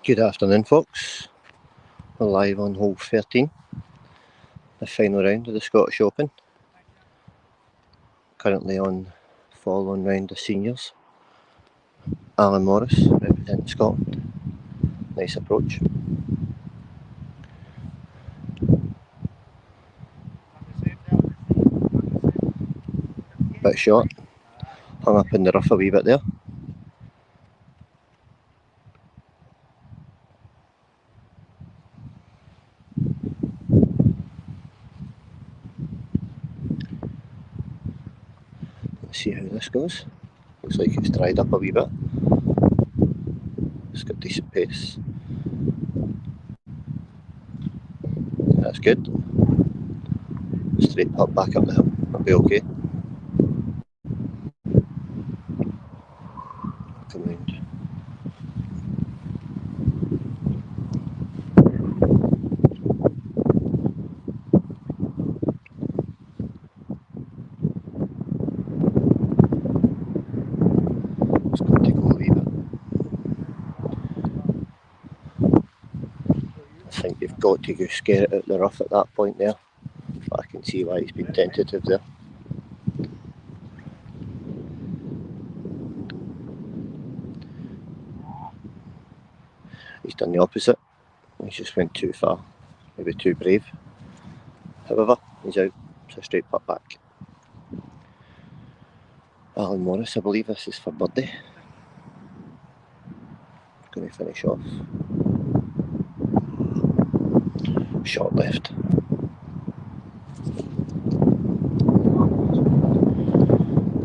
Good afternoon, folks. We're live on hole 13, the final round of the Scottish Open. Currently on following round of seniors. Alan Morris representing Scotland. Nice approach. Bit short. Hung up in the rough a wee bit there. Let's see how this goes. Looks like it's dried up a wee bit. It's got decent pace. That's good. Straight putt back up the hill. That'll be okay. Come round. It's going to go a wee bit. I think you've got to go scare it out the rough at that point there. But I can see why he's been tentative there. He's done the opposite. He just went too far, maybe too brave. However, he's out, so straight putt back. Alan Morris, I believe this is for birdie. Going to finish off. Short left.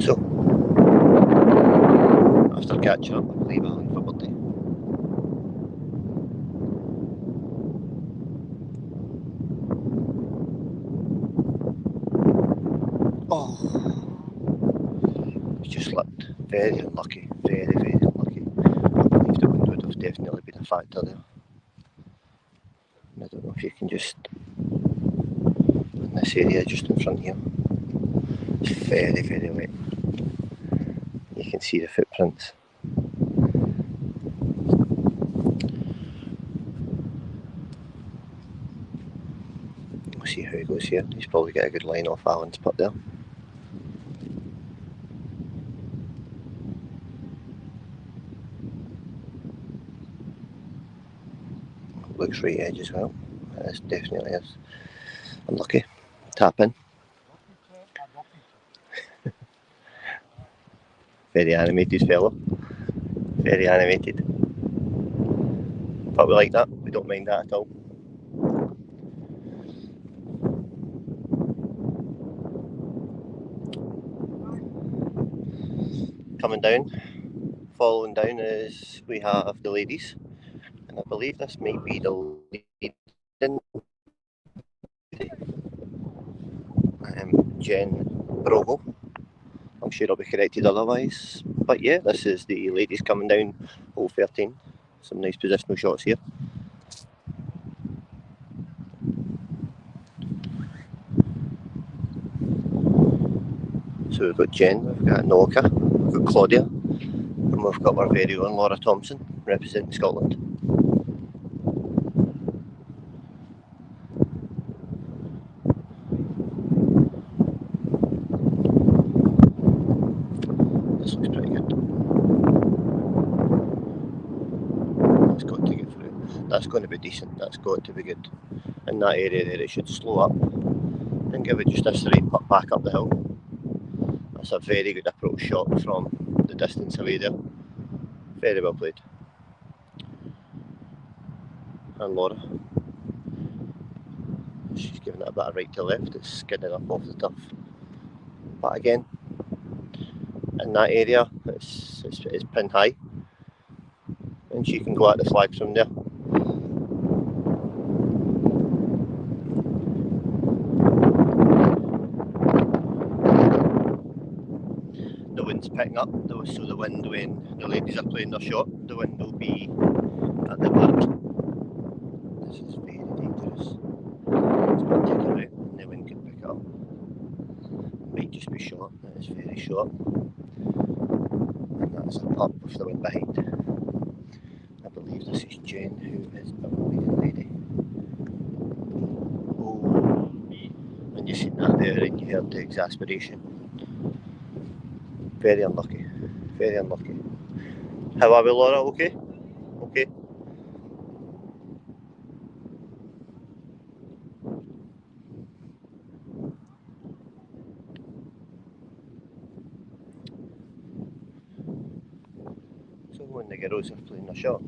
So, after catching up, I believe Alan for birdie. Oh, he's just slipped. Very unlucky. Very, very unlucky. I believe the wind would have definitely been a factor there. I don't know if you can just, in this area just in front here, it's very, very wet. You can see the footprints. We'll see how he goes here. He's probably got a good line off Alan's putt there. Looks right edge as well. It definitely is. Unlucky. Tap in. Very animated fellow. Very animated. But we like that. We don't mind that at all. Coming down. Following down is we have the ladies. And I believe this might be the lead. Jen Brogo. I'm sure I'll be corrected otherwise. But yeah, this is the ladies coming down hole 13. Some nice positional shots here. So we've got Jen, we've got Noka, we've got Claudia, and we've got our very own Laura Thompson representing Scotland. This looks pretty good. That's got to get through. That's going to be decent, that's got to be good. In that area there it should slow up and give it just a straight putt back up the hill. That's a very good approach shot from the distance away there. Very well played. And Laura, she's giving it a bit of right to left, it's skidding up off the turf. But again, in that area, it's pin high, and she can go at the flag from there. The wind's picking up, so the wind when the ladies are playing their shot, the wind will be at the back. This is very dangerous. It's going to take it out and the wind can pick it up. Might just be short, that is very short. And that's a putt with the wind behind. I believe This is Jen, who is a leading lady. Oh, and you seen that there and you heard the exasperation. Very unlucky, very unlucky. How are we, Laura? Okay? Okay. So when the girls are playing their shot,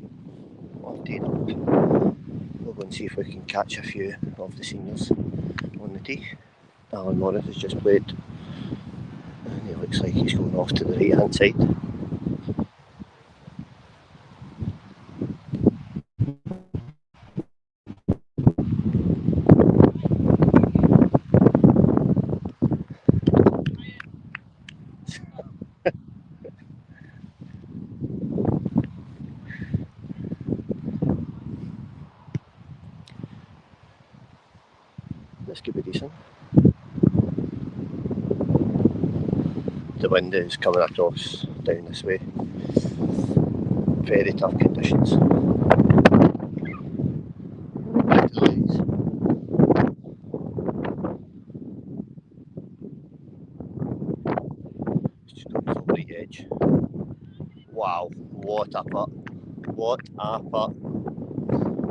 we'll tee up. We'll go and see if we can catch a few of the seniors on the tee. Alan Morris has just played and he looks like he's going off to the right hand side. This could be decent. The wind is coming across down this way. Very tough conditions. Back to the leads. Just going full right edge. Wow, what a putt. What a putt.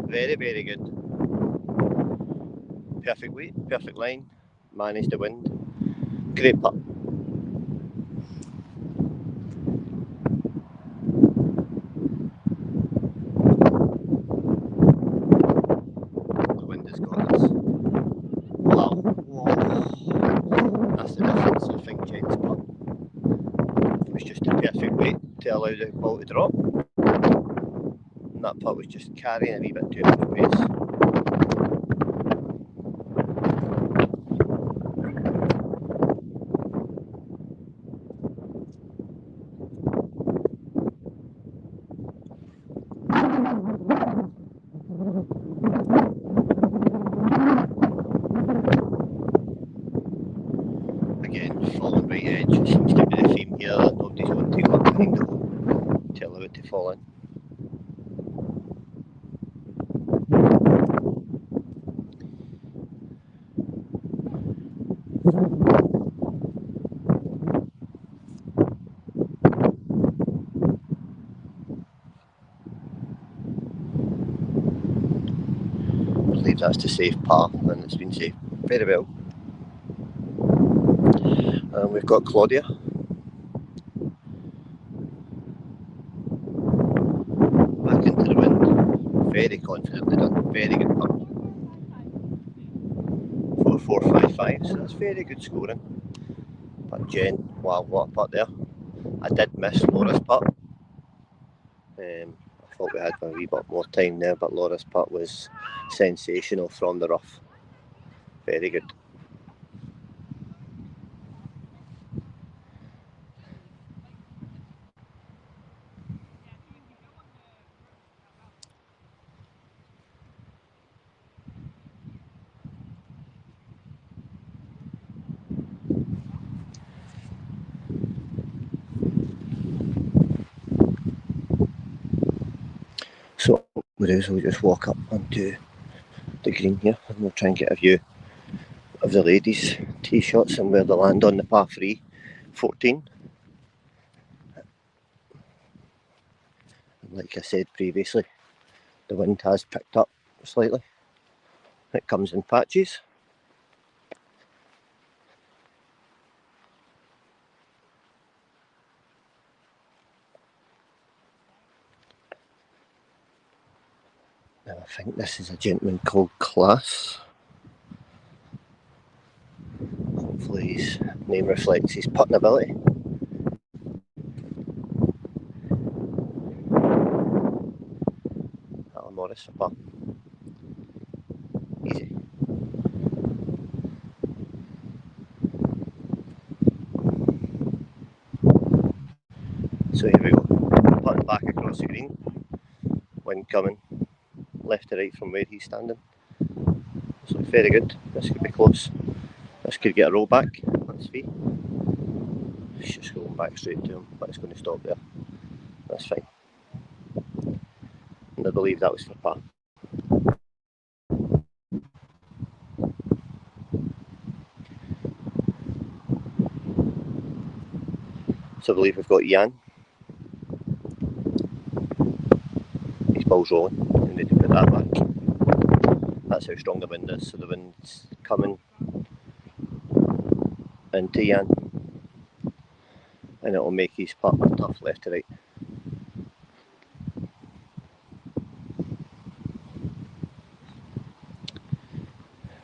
Very, very good. Perfect weight, perfect line. Managed the wind. Great putt. The wind has got us. Wow. Whoa. That's the difference, I think, Jen's putt. It was just a perfect weight to allow the ball to drop. And that putt was just carrying a wee bit too much pace. Again, falling right edge seems to be the theme here. Nobody's wanting to go up behind the hole to allow it to fall in. I believe that's to save par, and it's been saved very well. And we've got Claudia. Back into the wind. Very confidently done. Very good putt. 4.455, so that's very good scoring. But Jen, wow, what a putt there. I did miss Laura's putt. I thought we had a wee bit more time there, but Laura's putt was sensational from the rough. Very good. So what we'll do is we'll just walk up onto the green here and we'll try and get a view of the ladies' tee shots and where they land on the par 3 14. And like I said previously, the wind has picked up slightly. It comes in patches. Now I think this is a gentleman called Class. Hopefully his name reflects his putting ability. Alan Morris for par. Easy. So here we go. Putting back across the green. Wind coming left to right from where he's standing. So very good. This could be close. This could get a roll back. Let's see. It's just going back straight to him, but it's going to stop there. That's fine. and I believe that was for par. So I believe we've got Jan. His ball's rolling, and need to put that back. That's how strong the wind is, so the wind's coming into Jan, and it'll make his putt tough left to right.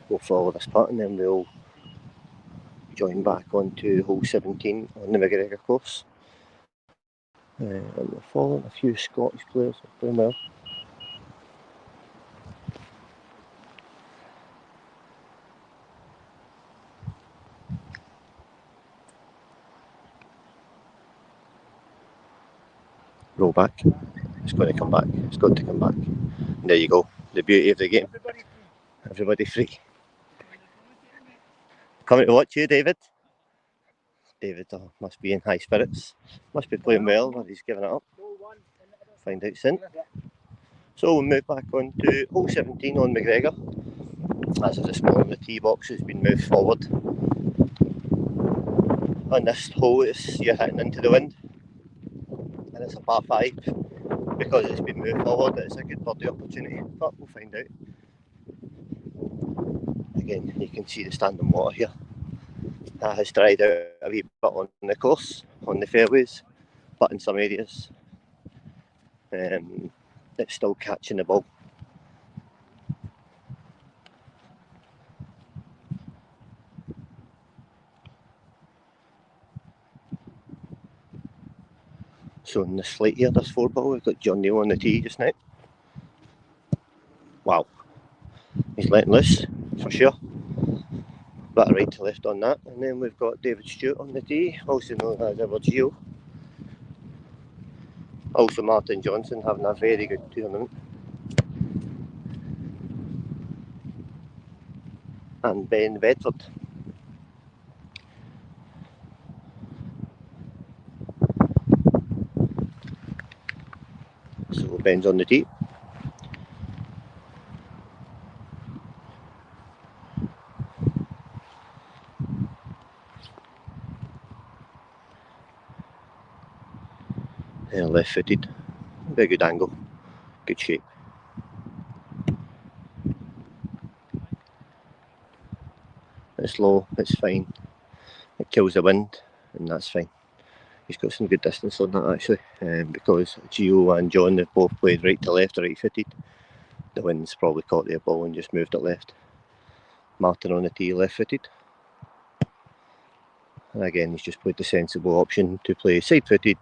We'll follow this putt and then we'll join back onto hole 17 on the McGregor course. And we're following a few Scottish players playing well. Roll back. It's going to come back. It's got to come back. And there you go. The beauty of the game. Everybody free. Coming to watch you, David. David must be in high spirits. Must be playing well, but he's giving it up. Find out soon. So we'll move back on to hole 17 on McGregor. As of this morning, the tee box has been moved forward. On this hole, you're hitting into the wind, and it's a par 5. Because it's been moved forward, it's a good birdie opportunity, but we'll find out. Again, you can see the standing water here. That has dried out a wee bit on the course, on the fairways, but in some areas it's still catching the ball. So in this flight here, this 4-ball, we've got John Neal on the tee just now. Wow, he's letting loose, for sure. Bit of right to left on that. And then we've got David Stewart on the tee, also known as our Gio. Also Martin Johnson having a very good tournament. And Ben Bedford. So Ben's on the tee. Left footed. Very good angle. Good shape. It's low, it's fine. It kills the wind, and that's fine. He's got some good distance on that actually, because Gio and John have both played right to left or right footed. The wind's probably caught their ball and just moved it left. Martin on the tee, left footed. And again, he's just played the sensible option to play side footed,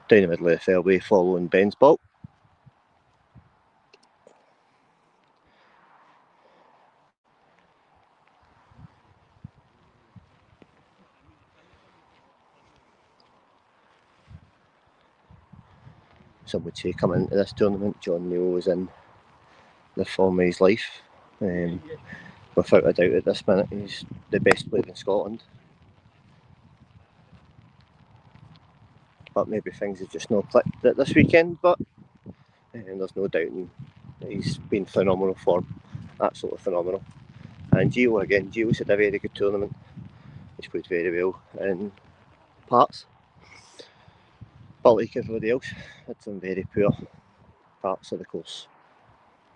down the middle of the fairway, following Ben's ball. Some would say coming into this tournament, John Neal was in the form of his life. Without a doubt at this minute, he's the best player in Scotland. But maybe things have just not clicked at this weekend, but there's no doubting he's been phenomenal form, absolutely phenomenal. And Gio's had a very good tournament. He's played very well in parts, but like everybody else, had some very poor parts of the course.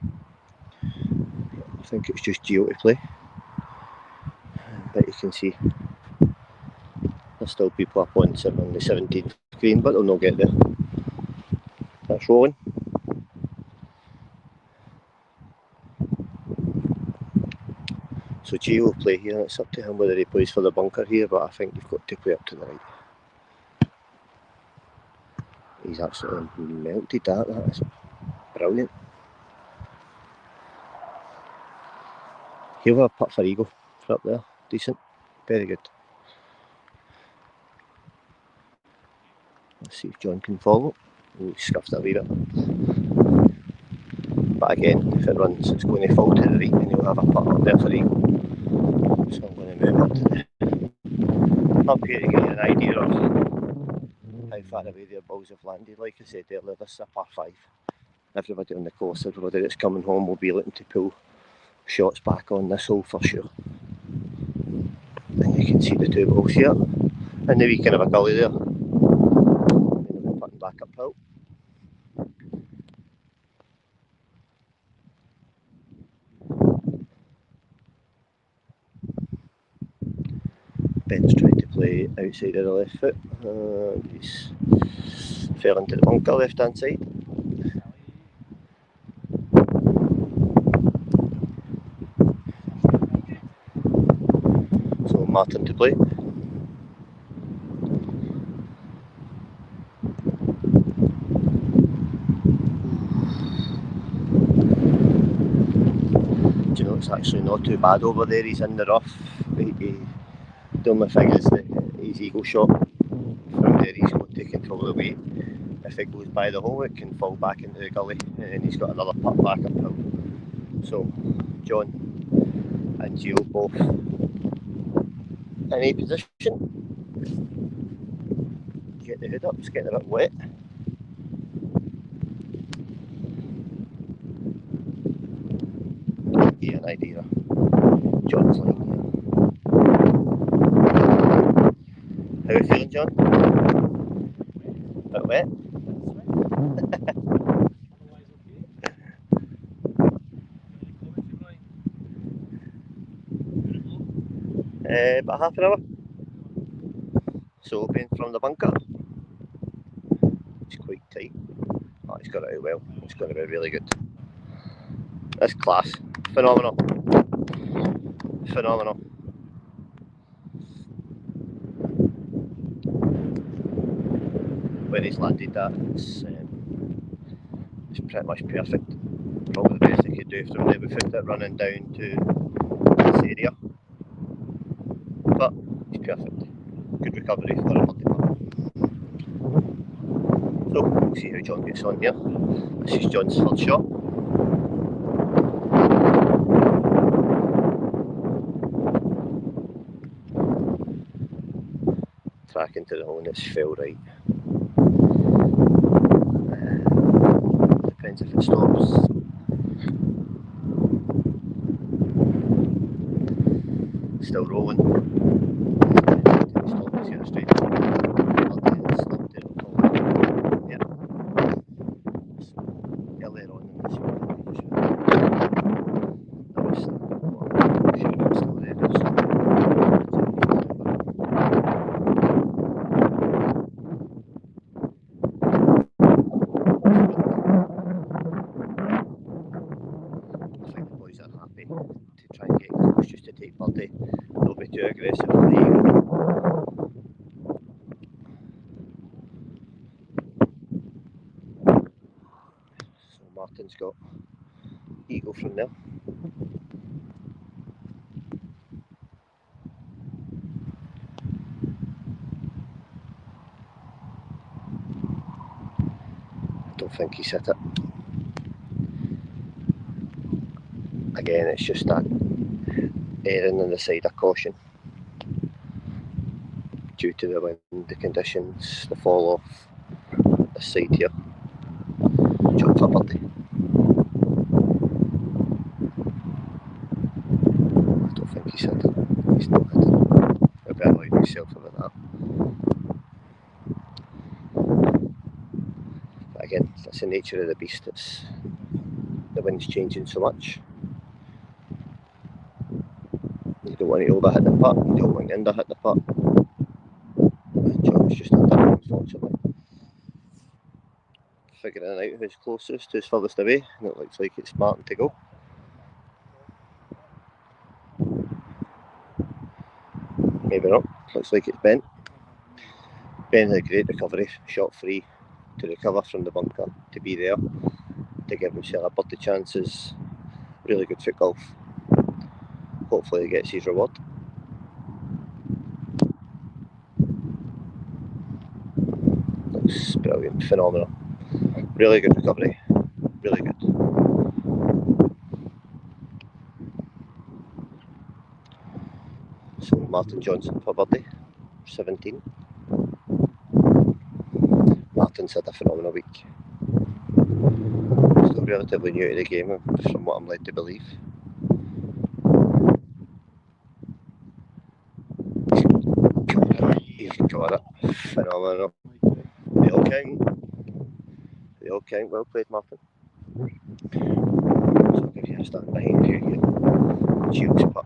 I think it's just Gio to play, but you can see there's still people up on the 17th green, but they'll not get there. That's rolling. So Gio will play here, and it's up to him whether he plays for the bunker here, but I think you've got to play up to the right. He's absolutely melted that is brilliant. He'll have a putt for eagle for up there, decent, very good. Let's see if John can follow. Oh, he scuffed it a wee bit. But again, if it runs, it's going to fall to the right and he'll have a putt up there for eagle. So I'm going to move up here to get you an idea of how far away their balls have landed. Like I said earlier, this is a par 5. everybody on the course, everybody that's coming home will be looking to pull shots back on this hole for sure. And you can see the two balls here, and the wee kind of a gully there. And we're putting back uphill. Ben's trying to play outside of the left foot, and he's fell into the bunker left hand side. So Martin to play. Do you know, it's actually not too bad over there. He's in the rough. The only thing is that his eagle shot from there, he's got to control the weight. If it goes by the hole, it can fall back into the gully, and he's got another putt back uphill. So John and Gio both in a position. Get the hood up, it's getting a bit wet. Yeah, an idea. John's line here. How are you feeling, John? A bit wet? About half an hour. So open from the bunker. It's quite tight. Oh, he's got it out well. It's going to be really good. That's class. Phenomenal. Phenomenal. Where he's landed that, it's pretty much perfect. Probably the best he could do from there without it running down to this area. But it's perfect. Good recovery for a birdie putt. So we'll see how John gets on here. This is John's third shot. Track into the hole and it's fell right. Depends if it stops. Still rolling. Stop is here straight. Yeah. Earlier on in the show, to try and get close just to take birdie. Don't be too aggressive for the eagle. So Martin's got eagle from there. I don't think he's hit it. Again, it's just that erring on the side of caution due to the wind, the conditions, the fall off this side here. John for birdie. I don't think he's hit it. He's not hit it. He'll be annoyed with himself about that. But again, that's the nature of the beast. It's the wind's changing so much. You don't want to over hit the putt, you don't want to under hit the putt. John's just under it, unfortunately. Figuring out who's closest, who's furthest away, and it looks like it's Martin to go. Maybe not, looks like it's Ben. Ben had a great recovery, shot free to recover from the bunker, to be there, to give himself a birdie chances. Really good for golf. Hopefully he gets his reward. Looks brilliant, phenomenal. Really good recovery, really good. So Martin Johnson for birdie, 17. Martin's had a phenomenal week. still relatively new to the game, from what I'm led to believe. He's got it. Phenomenal. They all count. They all count. Well played, Martin. So I'll give you a stand behind you here. Shields putt.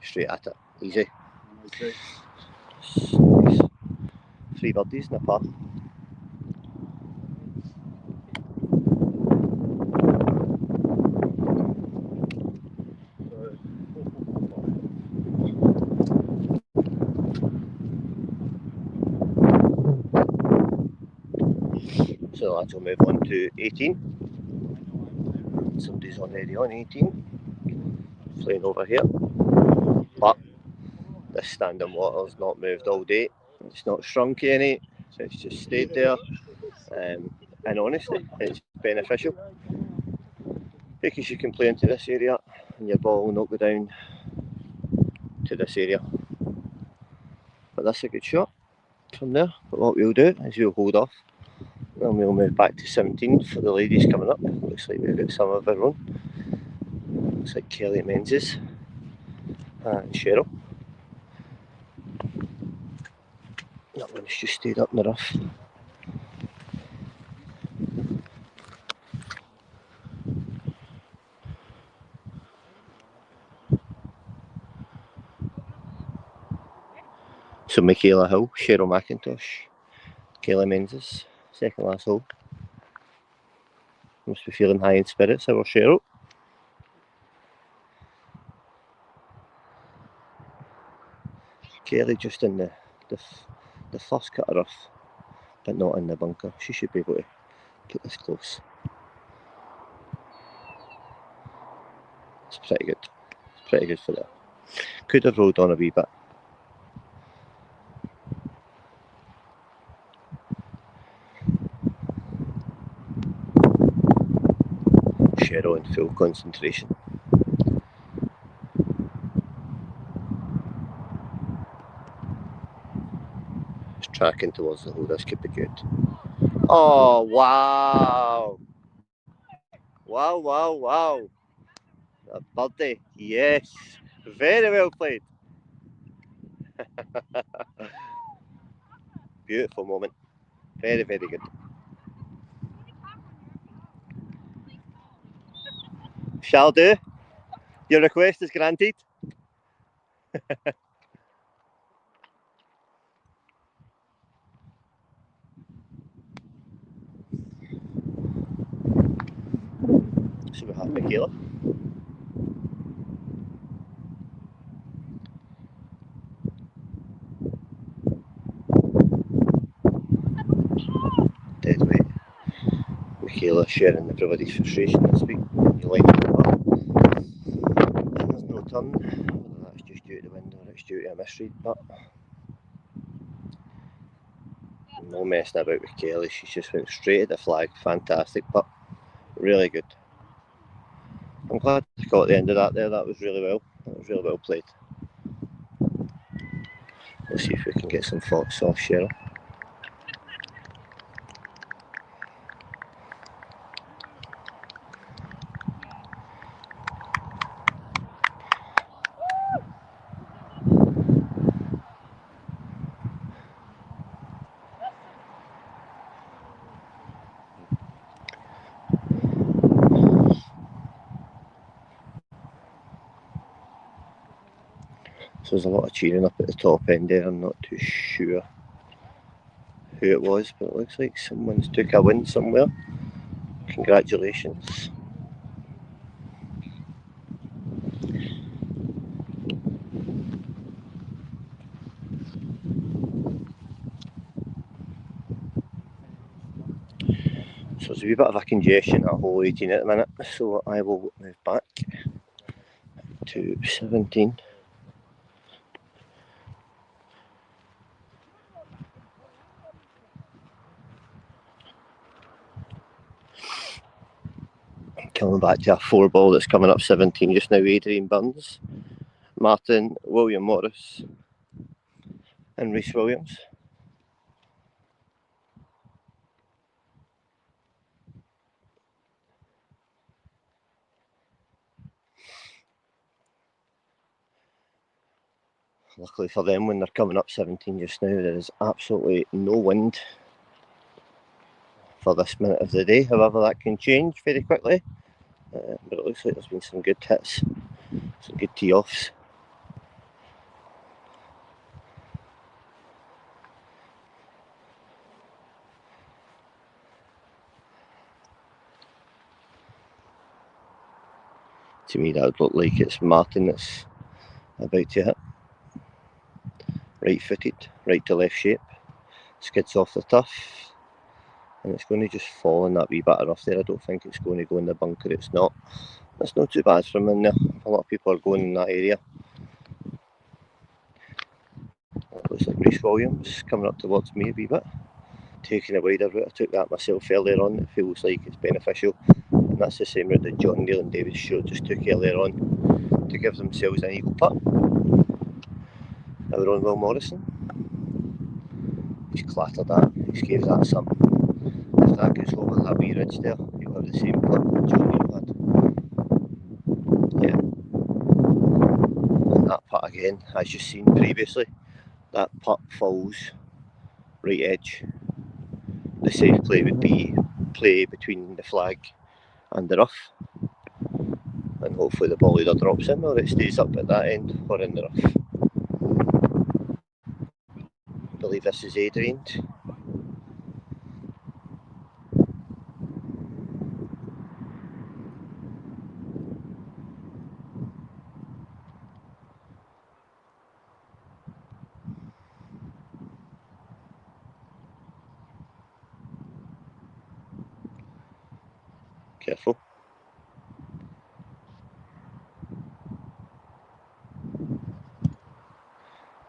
Straight at it. Easy. Nice. 3 birdies and a par. So the lads will move on to 18. Somebody's already on 18. Flying over here. But this standing water's not moved all day. It's not shrunk any, so it's just stayed there. And honestly, it's beneficial because you can play into this area and your ball will not go down to this area. But that's a good shot from there. But what we'll do is we'll hold off and we'll move back to 17 for the ladies coming up. Looks like we've got some of our own. Looks like Kelly Menzies and Cheryl. That one's just stayed up in the rough. So Michaela Hill, Cheryl McIntosh, Kelly Menzies, second last hole. Must be feeling high in spirits, our Cheryl. Kelly just in the first cut of rough, but not in the bunker. She should be able to get this close. It's pretty good. It's pretty good for that. Could have rolled on a wee bit. Cheryl in full concentration. It's tracking towards the hole. This could be good. Oh, wow. Wow, wow, wow. A birdie. Yes. Very well played. Beautiful moment. Very, very good. Shall do. Your request is granted. So we have Michaela. Dead weight. Michaela sharing everybody's frustration this week. You line it up. And there's no turn. Whether that's just due to the wind or it's due to a misread, but no messing about with Kelly. She just went straight at the flag. Fantastic, but really good. I'm glad I got the end of that there. That was really well. That was really well played. Let's see if we can get some thoughts off Cheryl. So there's a lot of cheering up at the top end there. I'm not too sure who it was, but it looks like someone's took a win somewhere. Congratulations. So there's a wee bit of a congestion at hole 18 at the minute, so I will move back to 17. Coming back to a 4-ball that's coming up 17 just now. Adrian Burns, Martin, William Morris, and Rhys Williams. Luckily for them, when they're coming up 17 just now, there is absolutely no wind for this minute of the day. However, that can change very quickly. But it looks like there's been some good hits, some good tee-offs. To me, that would look like it's Martin that's about to hit. Right footed, right to left shape, skids off the turf, and it's going to just fall in that wee bit of rough there. I don't think it's going to go in the bunker, it's not. That's not too bad from in there. A lot of people are going in that area. It looks like Rhys Williams coming up towards me a wee bit, taking a wider route. I took that myself earlier on. It feels like it's beneficial, and that's the same route that John Neal and David Short just took earlier on to give themselves an eagle putt. Now we're on Will Morrison. He's clattered that, he's gave that some. If that gets over that wee ridge there, you'll have the same putt that John Neal had. Yeah. And that putt again, as you've seen previously, that putt falls right edge. The safe play would be play between the flag and the rough, and hopefully the ball either drops in or it stays up at that end or in the rough. I believe this is Adrian. Careful.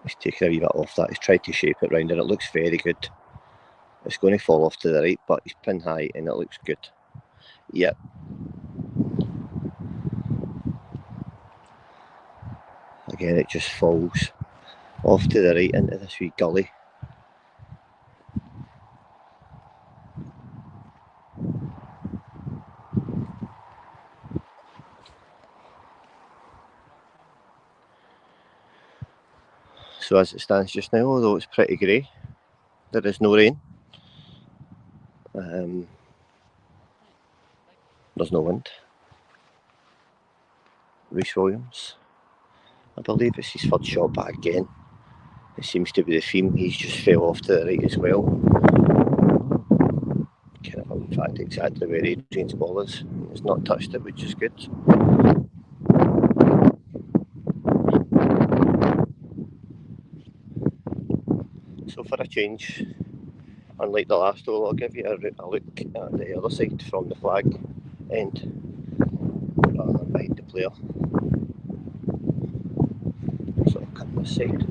He's taken a wee bit off that, he's tried to shape it round and it looks very good. It's going to fall off to the right, but he's pin high and it looks good. Yep. Again, it just falls off to the right into this wee gully. So as it stands just now, although it's pretty grey, there is no rain. There's no wind. Rhys Williams, I believe it's his third shot back again. It seems to be the theme, he's just fell off to the right as well. Kind of, in fact, exactly where Adrian's ball is. He's not touched it, which is good. So for a change, unlike the last hole, I'll give you a look at the other side from the flag end, rather than behind the player. So I'll come this side.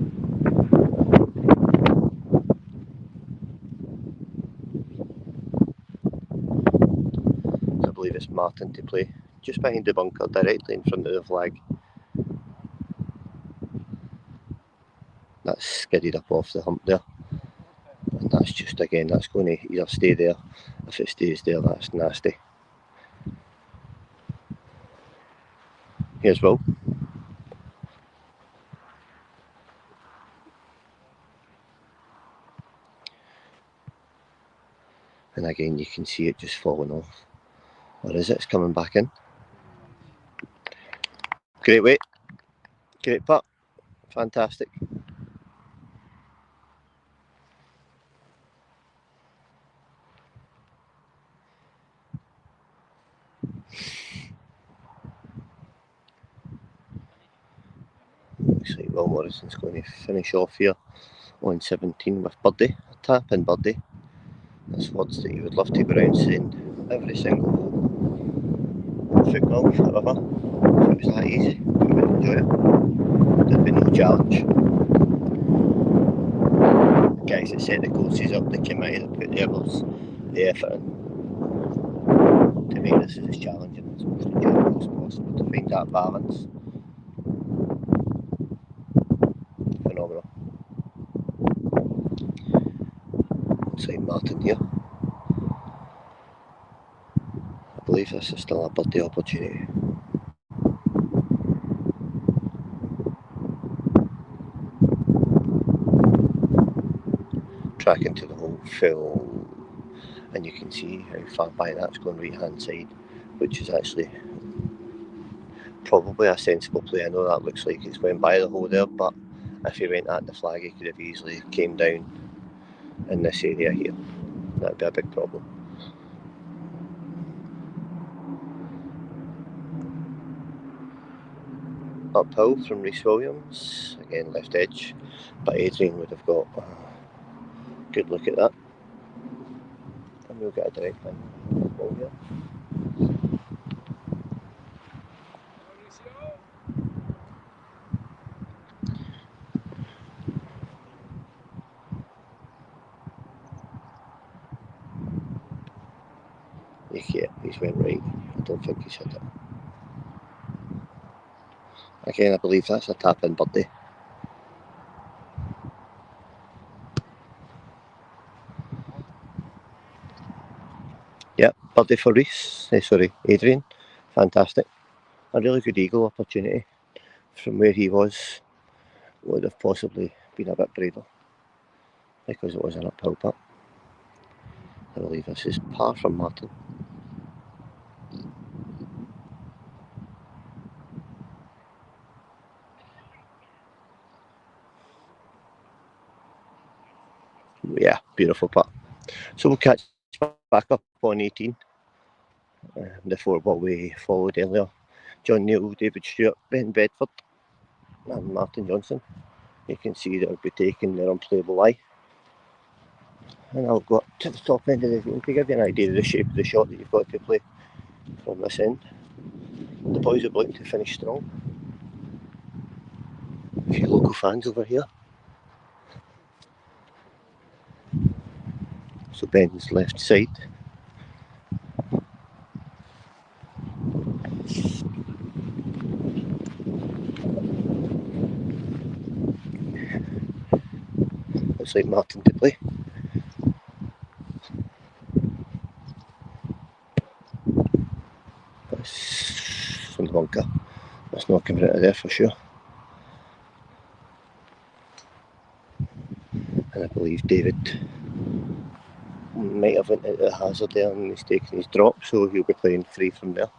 I believe it's Martin to play, just behind the bunker, directly in front of the flag. That's skidded up off the hump there. And that's just, again, that's going to either stay there. If it stays there, that's nasty. Here's Will. And again, you can see it just falling off. Or is it? It's coming back in. Great weight. Great putt. Fantastic. Looks like Will Morrison's going to finish off here on 17 with birdie. A tap in birdie. That's words that you would love to pronounce in every single hole. Foot golf, however, if it was that easy, we would enjoy it. There'd be no challenge. The guys that set the courses up, the committee that put the effort in to make this as challenging and as most enjoyable as possible, to find that balance. Phenomenal. Martin here. I believe this is still a birdie opportunity. Track into the hole, full, and you can see how far by that's going right hand side, which is actually probably a sensible play. I know that looks like it's going by the hole there, but if he went at the flag, he could have easily came down in this area here. That'd be a big problem. Uphill from Rhys Williams, again left edge, but Adrian would have got a good look at that. And we'll get a direct line ball here. Yeah, he's went right. I don't think he's hit it. Again, I believe that's a tap-in birdie. Yep, birdie for Rhys. Adrian. Fantastic. A really good eagle opportunity from where he was. Would have possibly been a bit braver because it was an uphill putt. I believe this is par from Martin. Yeah, beautiful putt. So we'll catch back up on 18. The four ball we followed earlier. John Neal, David Stewart, Ben Bedford and Martin Johnson. You can see they'll be taking their unplayable lie. And I'll go up to the top end of the green to give you an idea of the shape of the shot that you've got to play from this end. The boys would like to finish strong. A few local fans over here. So Ben's left side. Looks like Martin to play. That's from the bunker. That's not coming out of there for sure. And I believe David might have went into the hazard there and he's taking his drop, so he'll be playing free from there.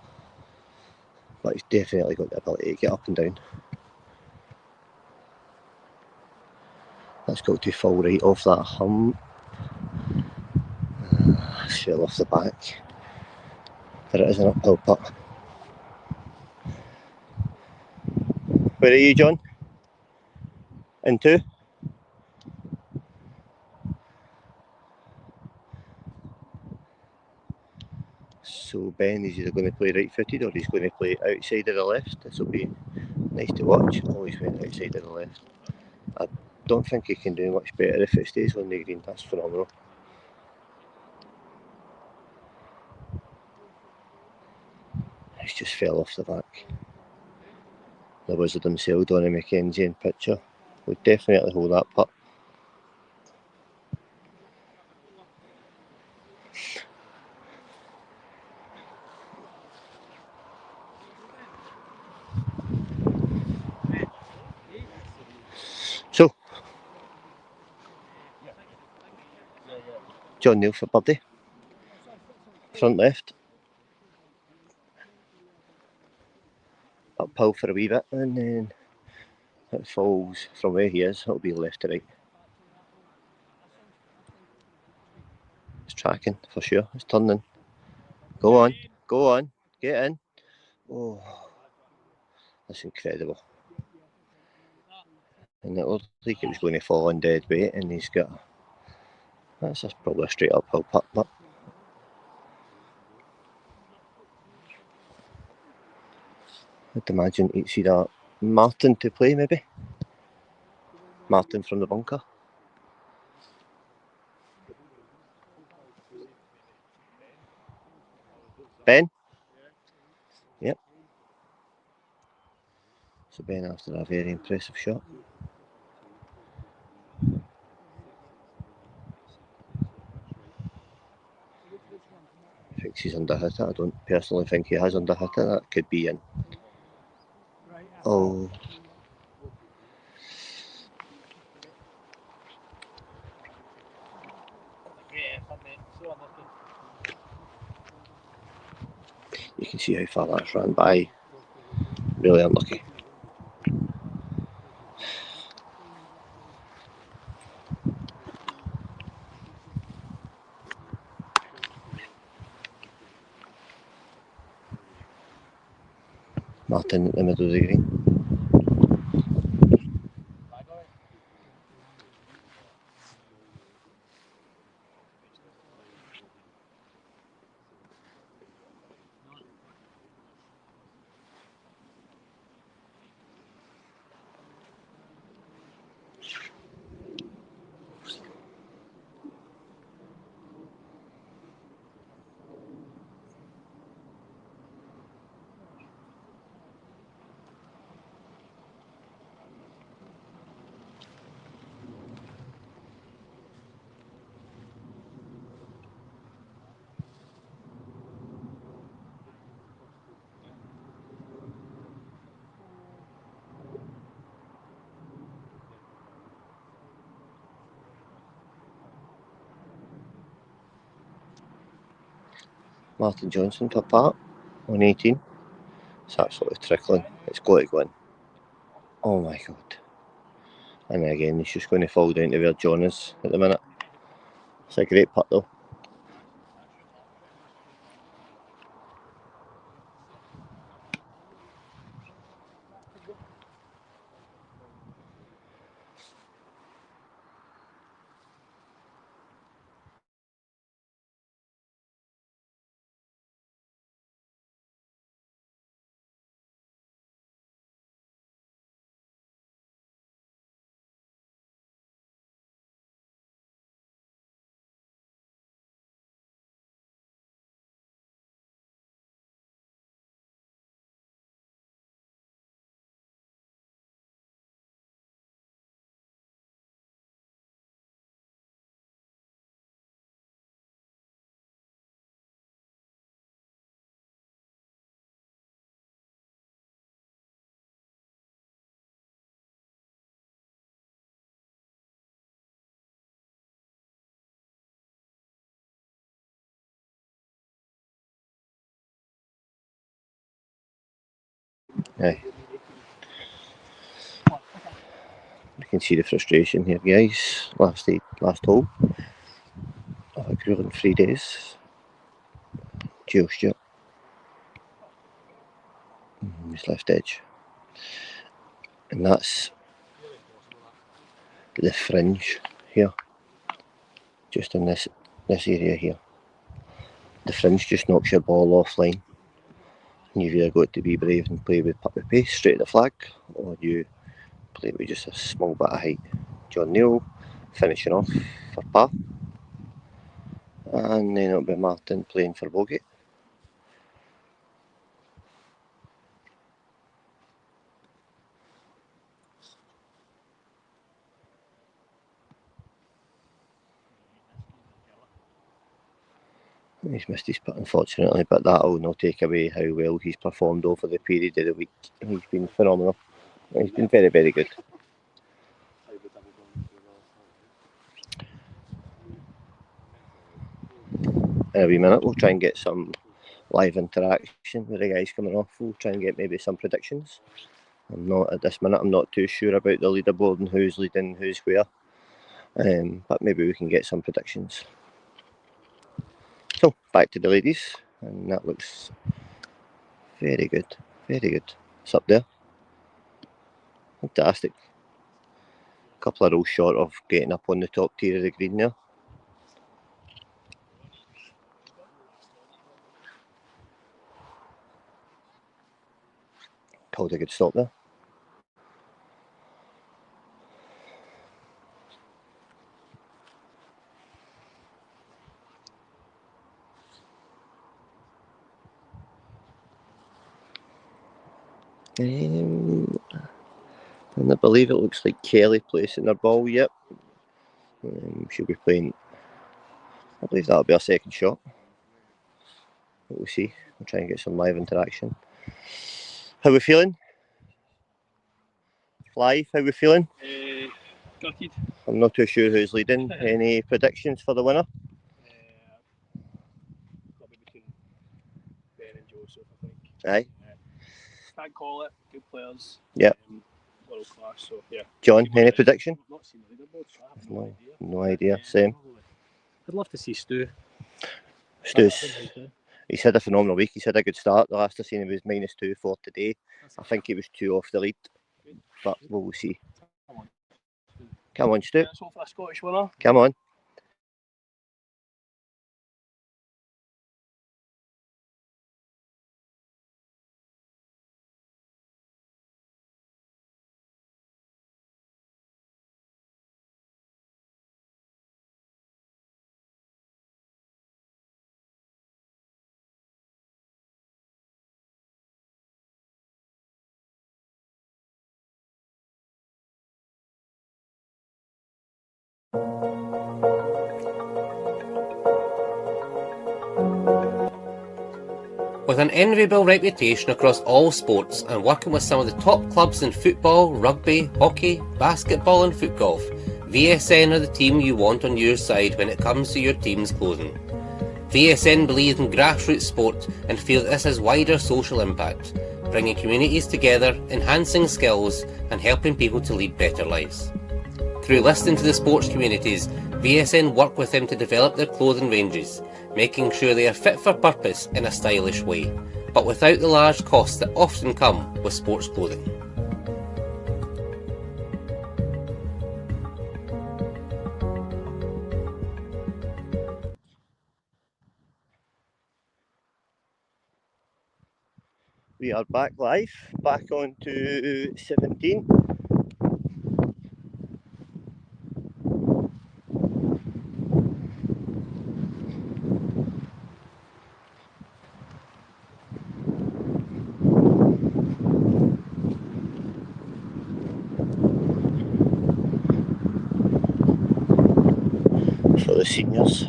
But he's definitely got the ability to get up and down. That's got to fall right off that hump. Fell off the back. But it is an uphill putt. Where are you, John? In two? So Ben is either going to play right footed or he's going to play outside of the left. This will be nice to watch. Always went outside of the left. I don't think he can do much better if it stays on the green. That's phenomenal. He's just fell off the back. The wizard himself, Donny Mackenzie in picture, would definitely hold that putt. So, John Neal for birdie. Front left. Uphill for a wee bit, and then it falls from where he is. It'll be left to right. It's tracking for sure. It's turning. Go on, get in. Oh, that's incredible. And it looked like it was going to fall on dead weight, and he's got. That's just probably a straight uphill putt, but I'd imagine you'd see that Martin to play maybe. Martin from the bunker. Ben? Yep. So Ben after a very impressive shot. thinks he's underhit it. I don't personally think he has underhit it. That could be in. Oh. You can see how far that's run by. Really unlucky. Martin at the middle of the green. Martin Johnson for par on 18. It's absolutely trickling. It's got to go in. Oh my god. And again, he's just going to fall down to where John is at the minute. It's a great putt though. Aye. You can see the frustration here, guys. Last hole of a grueling 3 days. Jill Stewart. His left edge. And that's the fringe here. Just in this area here. The fringe just knocks your ball offline. And you've either got to be brave and play with putt with pace straight at the flag, or you play with just a small bit of height. John Neal finishing off for par. And then it'll be Martin playing for bogey. He's missed his putt unfortunately, but that will not take away how well he's performed over the period of the week. He's been phenomenal. He's been very, very good. In a wee minute we'll try and get some live interaction with the guys coming off. We'll try and get maybe some predictions. At this minute I'm not too sure about the leaderboard and who's leading, who's where. But maybe we can get some predictions. So back to the ladies, and that looks very good, very good. It's up there. Fantastic. A couple of rolls short of getting up on the top tier of the green there. Called a good stop there. And I believe it looks like Kelly placing her ball, yep. She'll be playing, I believe that'll be her second shot. But we'll see. We'll try and get some live interaction. How we feeling? Live, how we feeling? Gutted. I'm not too sure who's leading. Any predictions for the winner? Probably between Ben and Joseph, I think. Aye. Can't call it. Good players. Yep. World class. So yeah. John, any prediction? I've not seen the leaderboard, so I have No, no idea. no idea. Same. I'd love to see Stu. Stu's. He's had a phenomenal week. He's had a good start. The last I seen him was -2 for today. I think he was 2 off the lead. But we'll see. Come on, Stu. Let's hope for a Scottish winner. Come on. With an enviable reputation across all sports and working with some of the top clubs in football, rugby, hockey, basketball and foot golf, VSN are the team you want on your side when it comes to your team's clothing. VSN believes in grassroots sport and feel that this has wider social impact, bringing communities together, enhancing skills and helping people to lead better lives. Through listening to the sports communities, VSN work with them to develop their clothing ranges, making sure they are fit for purpose in a stylish way, but without the large costs that often come with sports clothing. We are back live, back on to 17. For the seniors.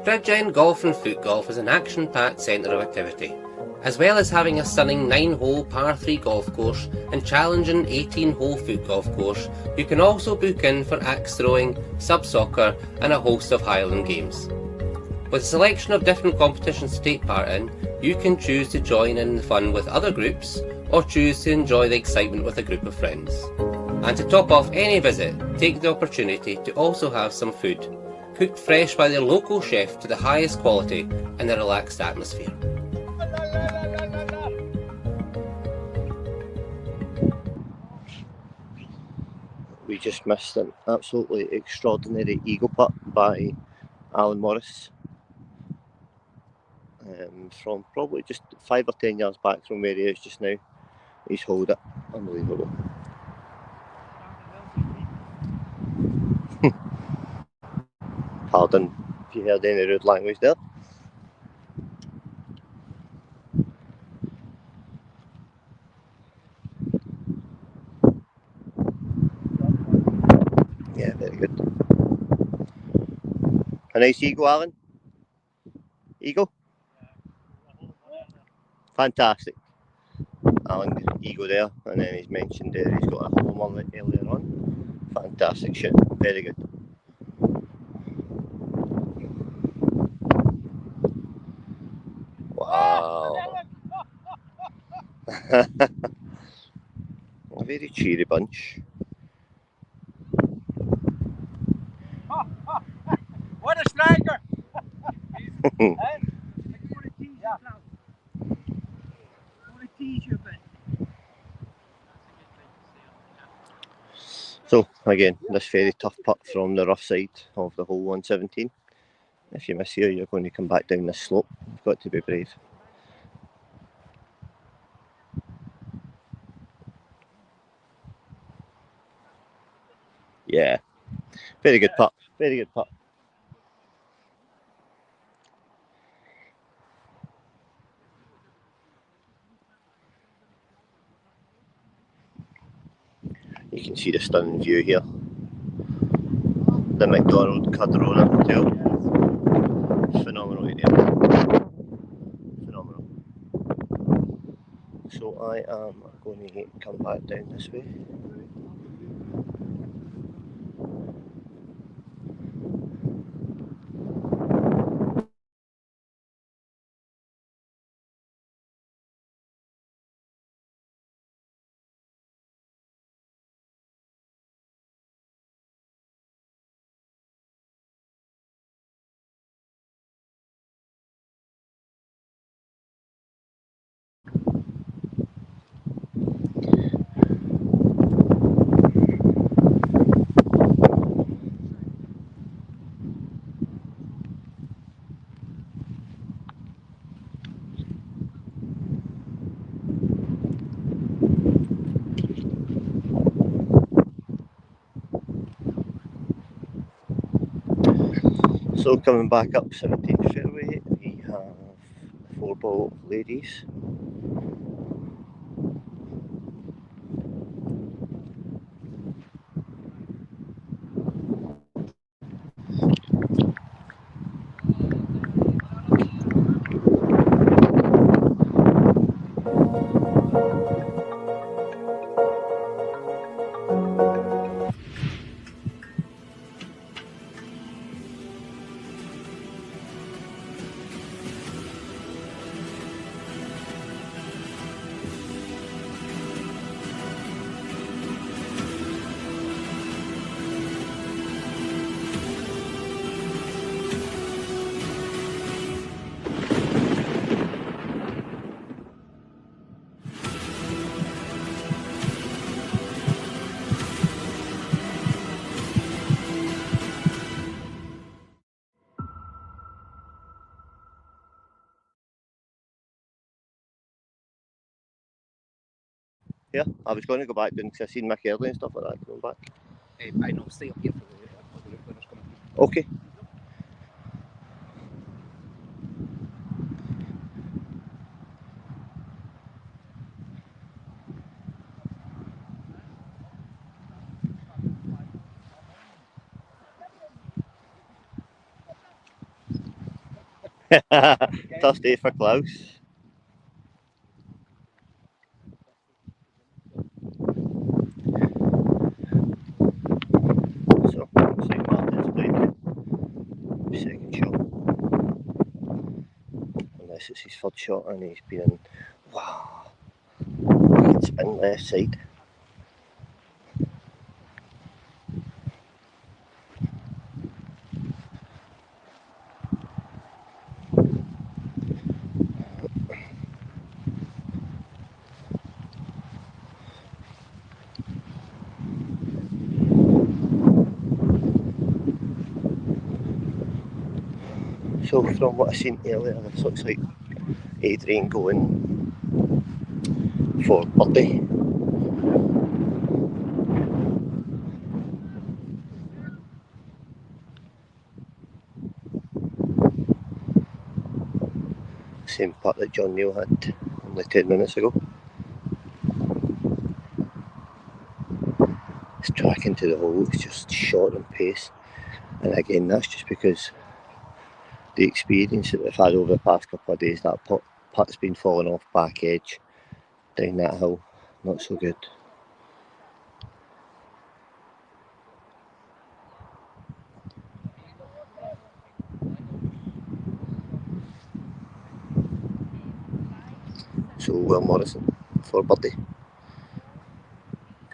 Bridgend Golf and Foot Golf is an action-packed centre of activity. As well as having a stunning 9-hole par 3 golf course and challenging 18-hole foot golf course, you can also book in for axe throwing, sub-soccer and a host of Highland games. With a selection of different competitions to take part in, you can choose to join in the fun with other groups or choose to enjoy the excitement with a group of friends. And to top off any visit, take the opportunity to also have some food, cooked fresh by their local chef to the highest quality in a relaxed atmosphere. We just missed an absolutely extraordinary eagle putt by Alan Morris from probably just 5 or 10 yards back from where he is just now. He's holed it. Unbelievable. Pardon if you heard any rude language there. Yeah, very good. A nice eagle, Alan? Eagle? Fantastic. Alan, eagle there, and then he's mentioned there he's got a home on it earlier on. Fantastic shit, very good. Wow. A very cheery bunch. What a striker! He's So again, this very tough putt from the rough side of the hole 117. If you miss here, you're going to come back down this slope. You've got to be brave. Yeah, very good putt. Very good putt. You can see the stunning view here. The MacDonald Cardrona Hotel. Phenomenal area. Phenomenal. So I am going to come back down this way. So coming back up 17th fairway, we have 4-ball ladies. Yeah, I was going to go back down because I seen Mick early and stuff like that going back. I know, stay up here for the winners coming. Okay. Tough day for Klaus. So, St. Martin's playing second shot. Unless it's his third shot and he's been, wow, good spin left side. So from what I seen earlier, this looks like Adrian going for birdie. Same putt that John Neal had only 10 minutes ago. His track into the hole is just short on pace, and again that's just because the experience that we've had over the past couple of days, that putt's been falling off back edge down that hill, not so good. So Will Morrison for birdie.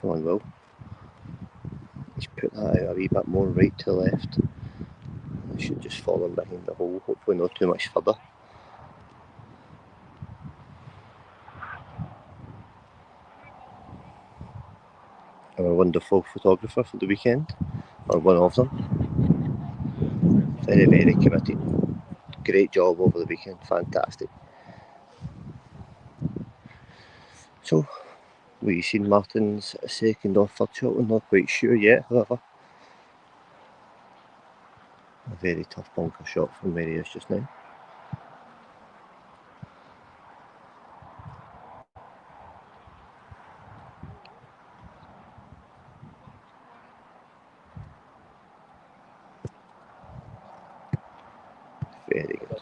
Come on, Will. He's put that out a wee bit more right to left. should just fall in behind the hole, hopefully not too much further. And a wonderful photographer for the weekend, or one of them. Very, very committed. Great job over the weekend, fantastic. So, we've seen Martin's second or third shot, we're not quite sure yet, however. A very tough bunker shot from where he is just now. Very good,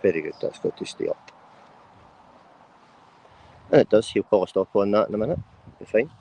very good, that's got to stay up. And it does, he'll call a stop on that in a minute, be fine.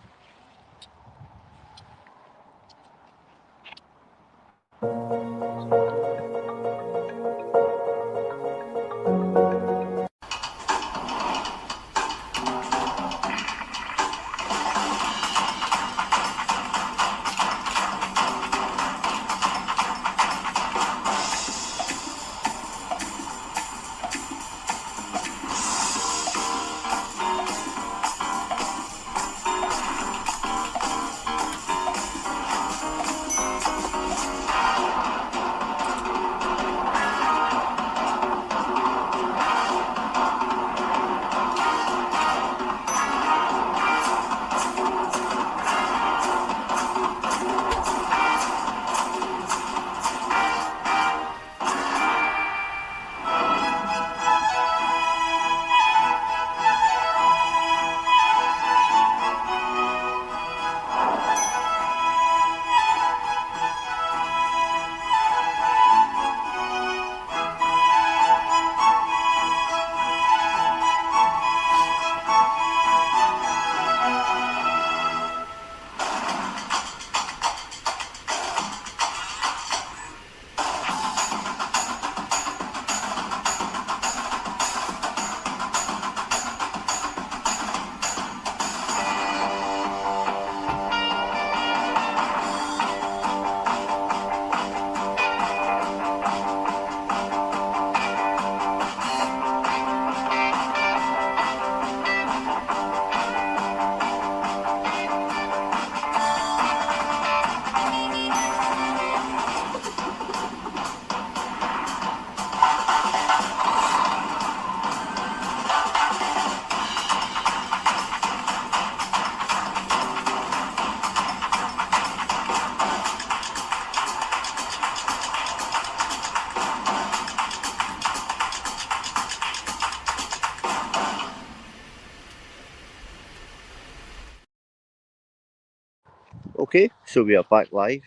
Okay, so we are back live,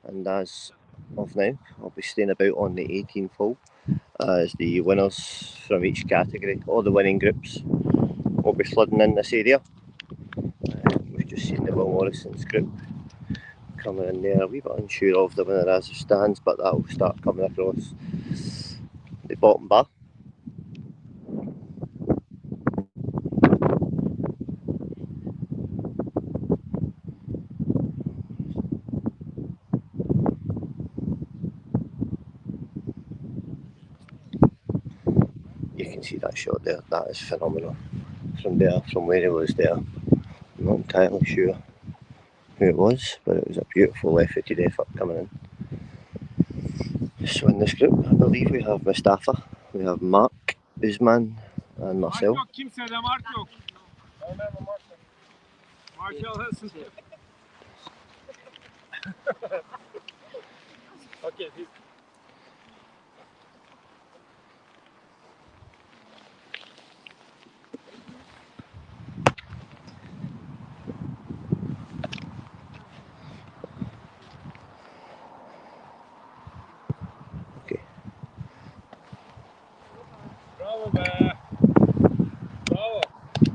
and as of now, I'll be staying about on the 18th hole as the winners from each category, all the winning groups, will be flooding in this area. We've just seen the Will Morrison's group coming in there, a wee bit unsure of the winner as it stands, but that will start coming across the bottom bar. You can see that shot there, that is phenomenal. From there, from where he was there, I'm not entirely sure who it was, but it was a beautiful left-footed effort coming in. So in this group, I believe we have Mustafa, we have Mark, Usman and myself. Okay. Bravo, Bravo.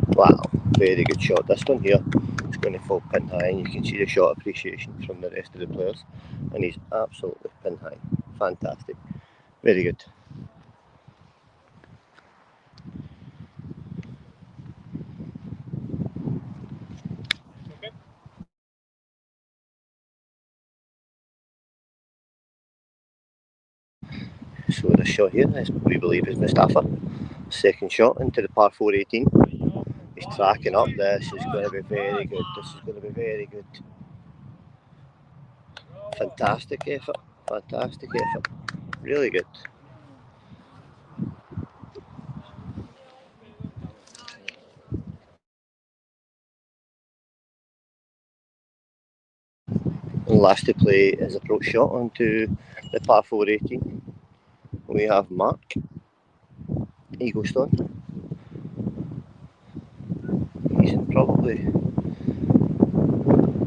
Wow, very good shot. This one here is going to fall pin high, and you can see the shot appreciation from the rest of the players, and he's absolutely pin high. Fantastic. Very good. So the shot here is, we believe, is Mustafa. Second shot into the par 4 18. He's tracking up. This is going to be very good. This is going to be very good. Fantastic effort. Fantastic effort. Really good. And last to play is approach shot onto the par 4 18. We have Mark Eaglestone. He's probably,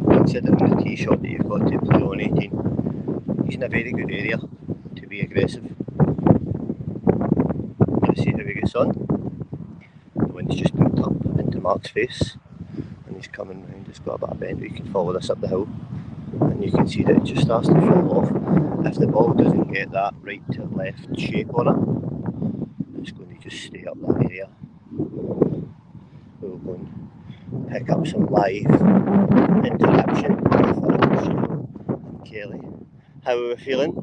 considering the tee shot that you've got to play on 18, he's in a very good area to be aggressive. Let's see how he gets on. The wind's just built up into Mark's face and he's coming round. It's got a bit of bend. We can follow this up the hill and you can see that it just starts to fall off. If the ball doesn't get that right to left shape on it, it's going to just stay up that area. We'll go and pick up some live interaction with and Kelly. How are we feeling?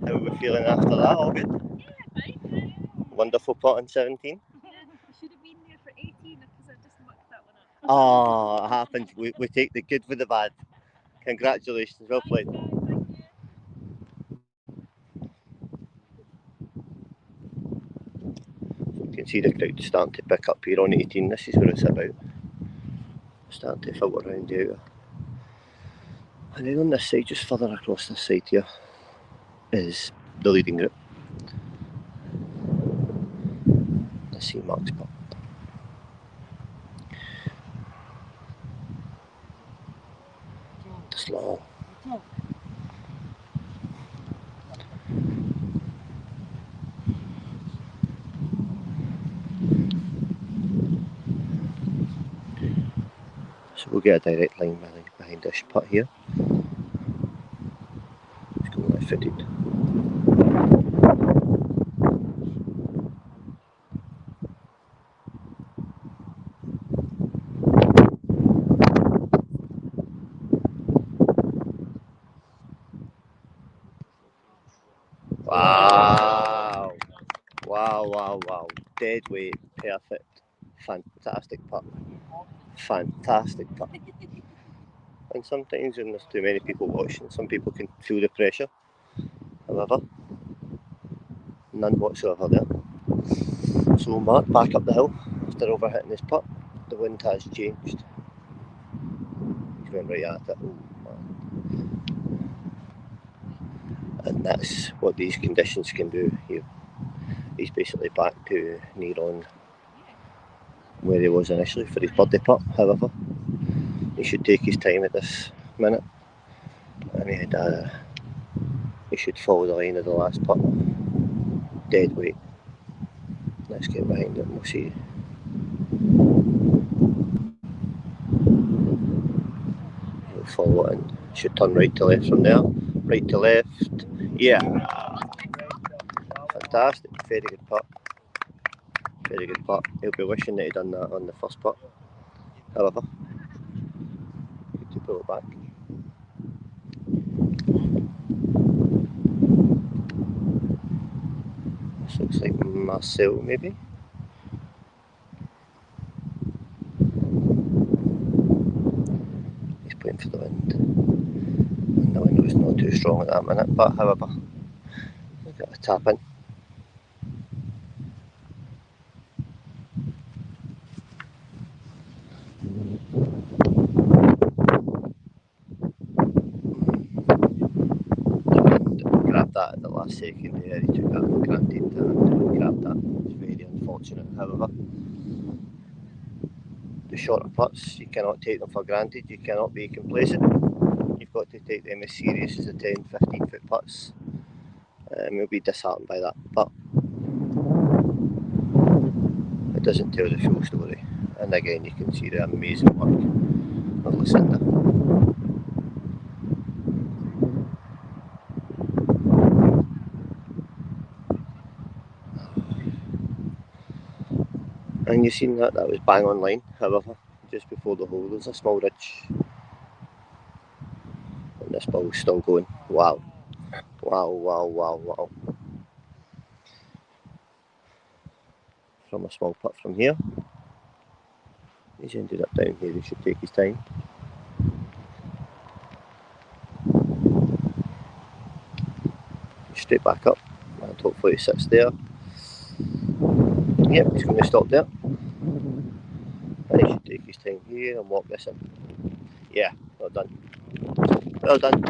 How are we feeling after that? All good? Yeah, fine. Wonderful pot on 17. Yeah, I should have been there for 18 because I just mucked that one up. Oh, it happens. We take the good with the bad. Congratulations, well played. Thank you. You can see the crowd starting to pick up here on 18. This is what it's about. Starting to filter around the area. And then on this side, just further across this side here, is the leading group. Let's see Mark's putt. It's long. So we'll get a direct line behind this putt here. It's going left footed. Wow. Wow. Dead weight, perfect. Fantastic putt. Fantastic putt. And sometimes when there's too many people watching, some people can feel the pressure. However, none whatsoever there. So Mark back up the hill after overhitting his putt. The wind has changed. He's went right at it. Oh, man. And that's what these conditions can do. He's basically back to near on where he was initially for his birdie putt. However, he should take his time at this minute, and he should follow the line of the last putt. Dead weight. Let's get behind it and we'll see. He'll follow it and should turn right to left from there. Right to left. Yeah. Fantastic. Very good putt. Very good putt. He'll be wishing that he'd done that on the first putt. However, good to pull it back. This looks like Marcel, maybe. He's playing for the wind. And the wind was not too strong at that minute, but however, we've got a tap in. Grabbed that at the last second there. He took that for granted and grabbed that. It's very unfortunate. However, the shorter putts, you cannot take them for granted. You cannot be complacent. You've got to take them as serious as the 10, 15 foot putts. You'll be disheartened by that, but it doesn't tell the full story. And again, you can see the amazing work of Lucinda. And you've seen that was bang on line. However, just before the hole, there's a small ridge. And this ball's still going. Wow. from a small putt from here. He's ended up down here, he should take his time. Straight back up, and hopefully he sits there. Yep, he's going to stop there. And he should take his time here and walk this in. Yeah, well done. Well done.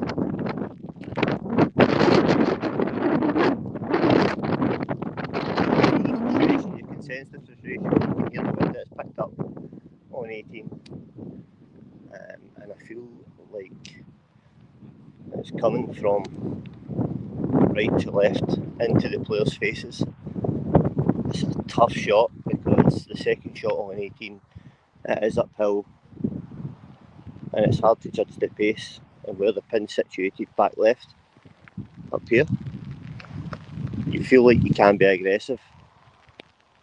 You can sense the frustration, you can hear the wind that's picked up on 18. And I feel like it's coming from right to left into the players' faces. It's a tough shot because the second shot on 18, it is uphill and it's hard to judge the pace and where the pin's situated back left up here. You feel like you can be aggressive,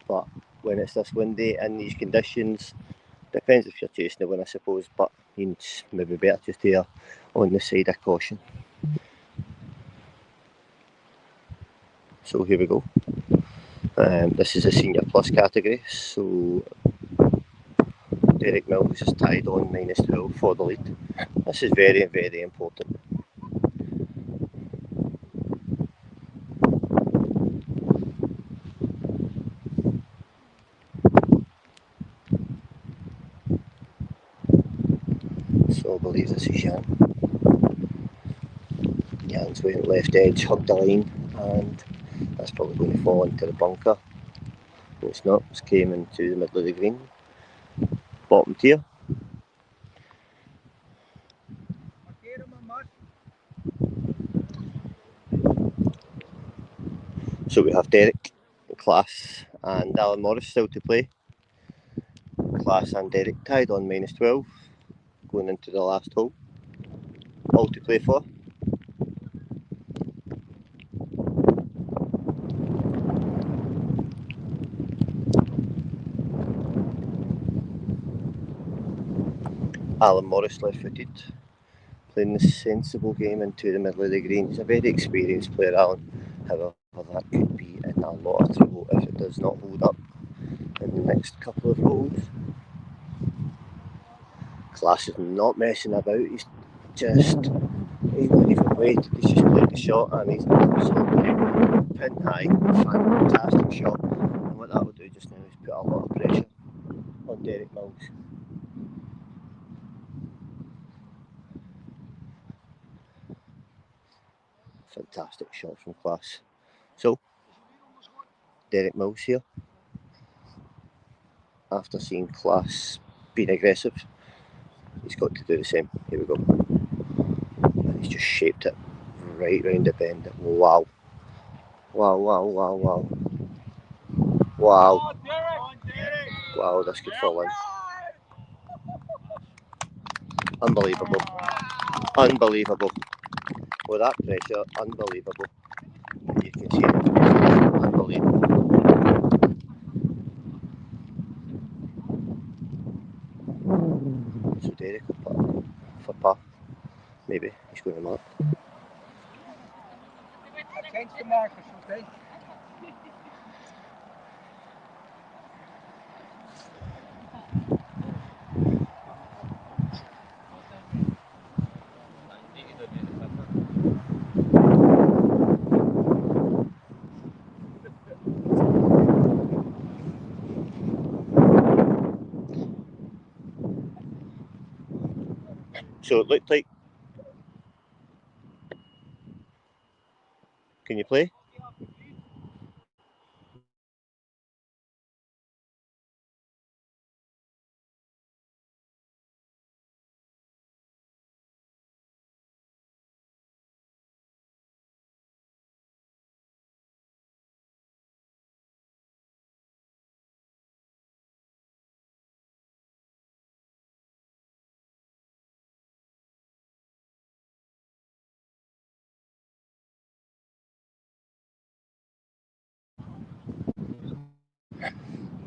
but when it's this windy in these conditions, depends if you're chasing the wind I suppose, but it's maybe better just here on the side of caution. So here we go. This is a senior plus category, so Derek Mills is tied on -12 for the lead. This is very, very important. So I believe this is Jan. Jan's went left edge, hugged the line, and that's probably going to fall into the bunker. No, it's not, it's came into the middle of the green. Bottom tier. So we have Derek, Class and Alan Morris still to play. Class and Derek tied on -12 going into the last hole. All to play for. Alan Morris left footed, playing the sensible game into the middle of the green. He's a very experienced player, Alan. However, that could be in a lot of trouble if it does not hold up in the next couple of holes. Class is not messing about, he's not even waited, he's just played the shot and he's absolutely pin high. Fantastic shot, and what that will do just now is put a lot of pressure on Derek Mills. Fantastic shot from Class. So, Derek Mills here, after seeing Class being aggressive, he's got to do the same. Here we go. And he's just shaped it right round the bend. Wow. Wow, wow, wow, wow. Wow. Wow, this could fall in. Unbelievable. Unbelievable. With that pressure, unbelievable. You can see it. Unbelievable. So Derek will put for par. Maybe he's going to mark. Change the markers, okay? So it looked like. Can you play?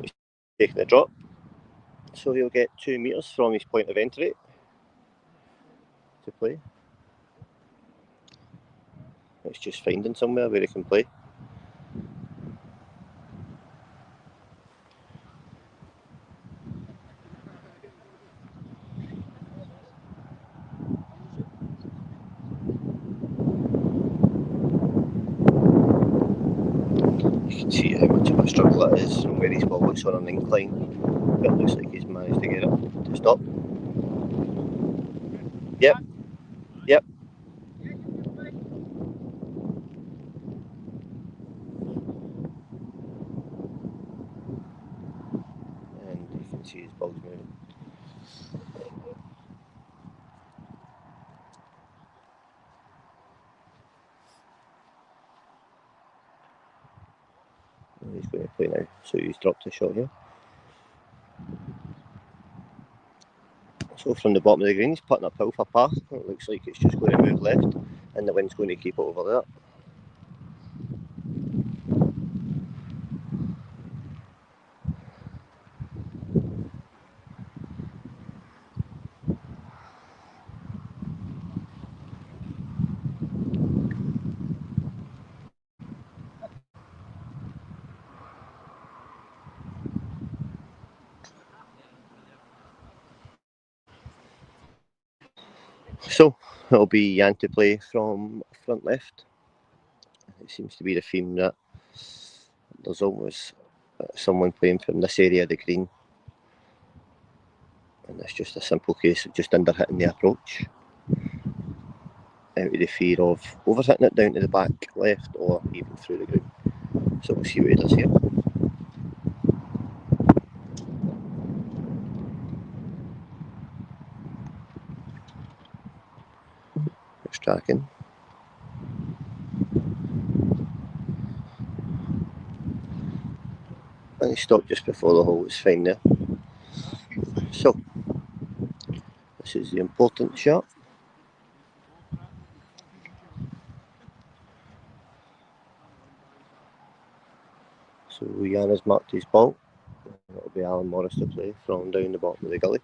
He's taking the drop. So he'll get 2 metres from his point of entry to play. It's just finding somewhere where he can play. angle it is from where he's ball. It's on an incline, but it looks like he's managed to get it to stop. Yep. Yep. And you can see his ball's moving. And he's going to play now, so he's dropped a shot here. So from the bottom of the green, he's putting uphill for par. It looks like it's just going to move left, and the wind's going to keep it over there. So it'll be Jan to play from front left. It seems to be the theme that there's always someone playing from this area of the green, and it's just a simple case of just under hitting the approach out of the fear of over hitting it down to the back left or even through the green. So we'll see what he does here. It's tracking. And he stopped just before the hole. It's fine there. So this is the important shot. So Jan has marked his ball. It'll be Alan Morris to play from down the bottom of the gully.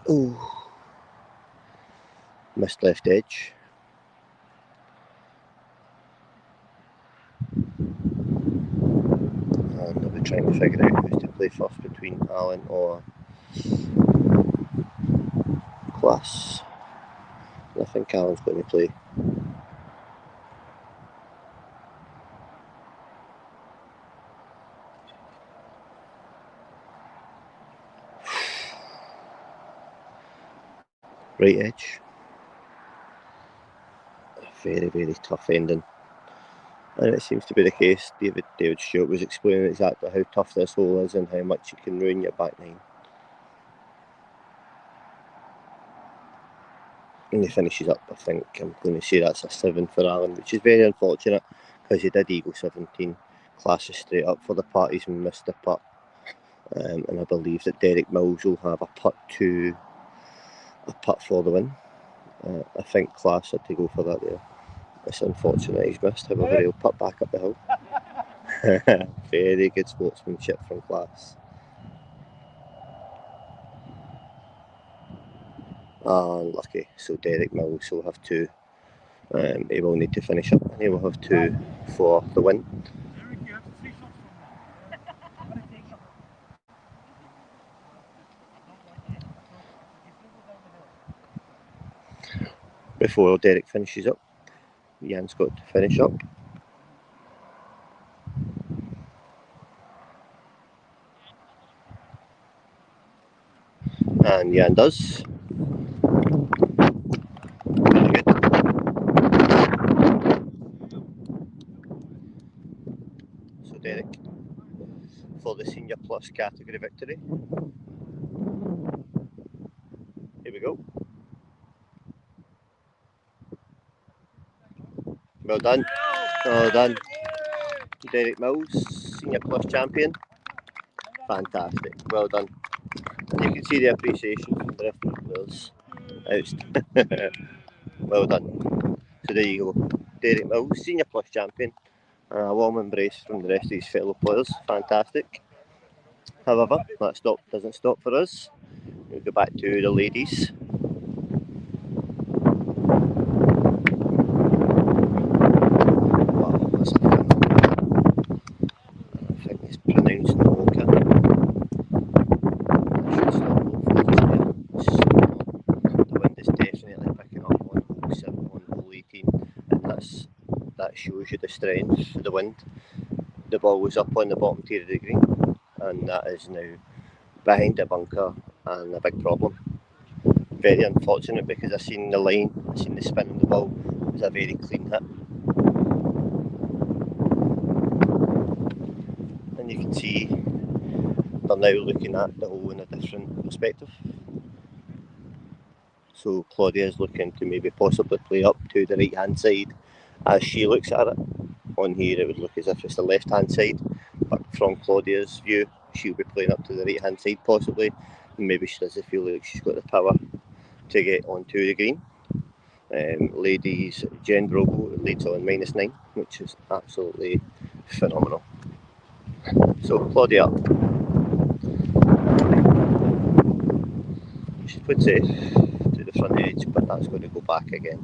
Oh, missed left edge. And they'll be trying to figure out who's to play first between Alan or Class. I think Alan's going to play. Right edge. Very, very tough ending. And it seems to be the case. David Stewart was explaining exactly how tough this hole is and how much it can ruin your back nine. And he finishes up, I think, I'm going to say that's a 7 for Alan, which is very unfortunate because he did eagle 17. Class is straight up for the parties and missed the putt. And I believe that Derek Mills will have a putt for the win. I think Class had to go for that there. It's unfortunate he's missed, however he'll putt back up the hill. Very good sportsmanship from Class. Unlucky, so Derek Mills will have 2. He will need to finish up and he will have 2 for the win. Before Derek finishes up, Jan's got to finish up. And Jan does. Very good. So Derek, for the Senior Plus category victory. Here we go. Well done. Well done. Derek Mills, Senior Plus champion. Fantastic. Well done. And you can see the appreciation from the rest of the players. Well done. So there you go. Derek Mills, Senior Plus champion. And a warm embrace from the rest of his fellow players. Fantastic. However, that doesn't stop for us. We'll go back to the ladies. Wow, that's a pin. I think it's pronounced Noka. I should stop both of these there. that shows you the strength of the wind. The ball was up on the bottom tier of the green, and that is now behind the bunker and a big problem. Very unfortunate, because I seen the line, I seen the spin on the ball. It was a very clean hit. And you can see they're now looking at the hole in a different perspective. So Claudia is looking to maybe possibly play up to the right hand side as she looks at it. On here it would look as if it's the left hand side, but from Claudia's view she'll be playing up to the right hand side possibly, and maybe she doesn't feel like she's got the power to get onto the green. Ladies, Jen Brogo leads on -9, which is absolutely phenomenal. So Claudia up. She's put safe to the front edge, but that's going to go back again.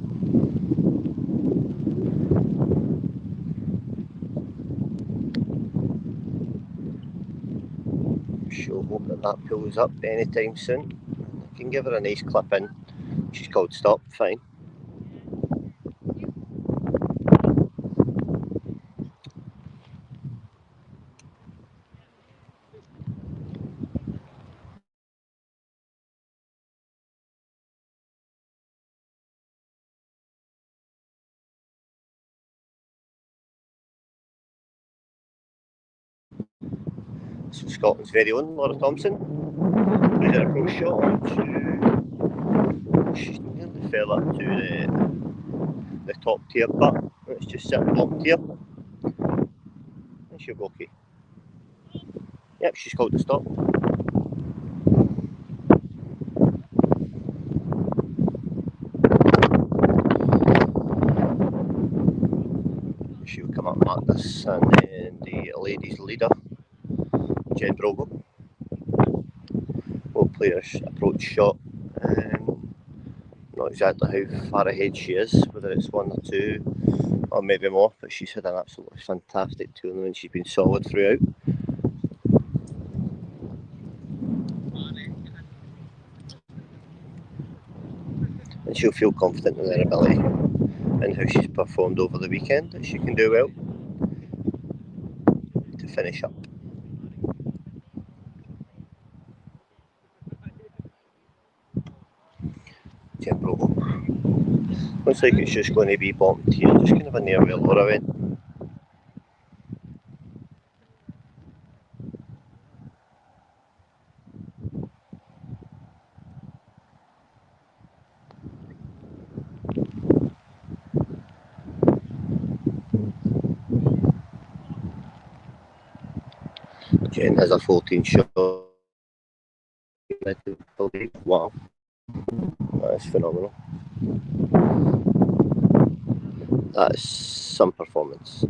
She'll hope that that pulls up anytime soon. I can give her a nice clip in. She's called stop, fine. So Scotland's very own Laura Thompson plays her approach shot she's nearly fell up to the top tier, but it's just sitting bottom tier. And she'll go okay. Yep, she's called to stop. She'll come up and mark this, and then the ladies leader, Jen Brogo, will play her approach shot. Not exactly how far ahead she is, whether it's 1 or 2 or maybe more, but she's had an absolutely fantastic tournament. She's been solid throughout. And she'll feel confident in her ability and how she's performed over the weekend, that she can do well to finish up. Jen Brogo. Looks like it's just going to be bottom tier, just kind of a near where Laura went. Jen has a 14 shot. Wow, that's phenomenal. That is some performance.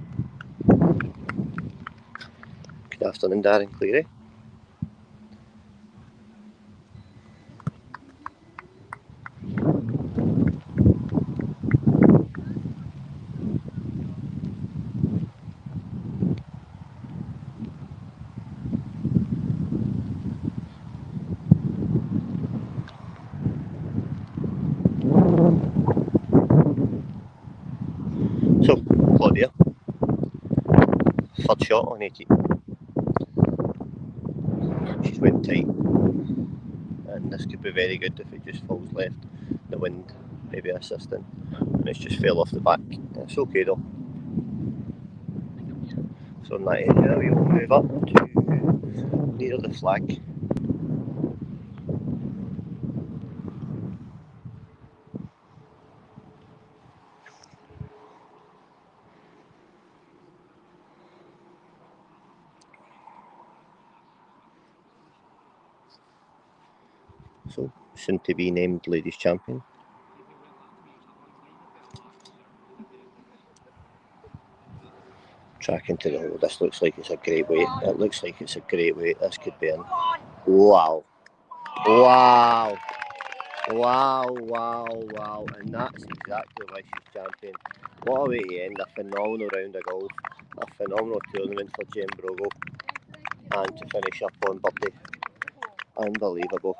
Good afternoon, Darren Cleary. So, Claudia, third shot on 18. She's went tight, and this could be very good if it just falls left. The wind maybe assisting, and it's just fell off the back. It's okay though. So in that area we will move up to near the flag. So, soon to be named ladies champion. Tracking to the hole. This looks like it's a great weight. It looks like it's a great weight. This could be in. Wow. Wow. Wow, wow, wow. And that's exactly why she's champion. What a way to end a phenomenal round of golf. A phenomenal tournament for Jen Brogo. And to finish up on birdie. Unbelievable.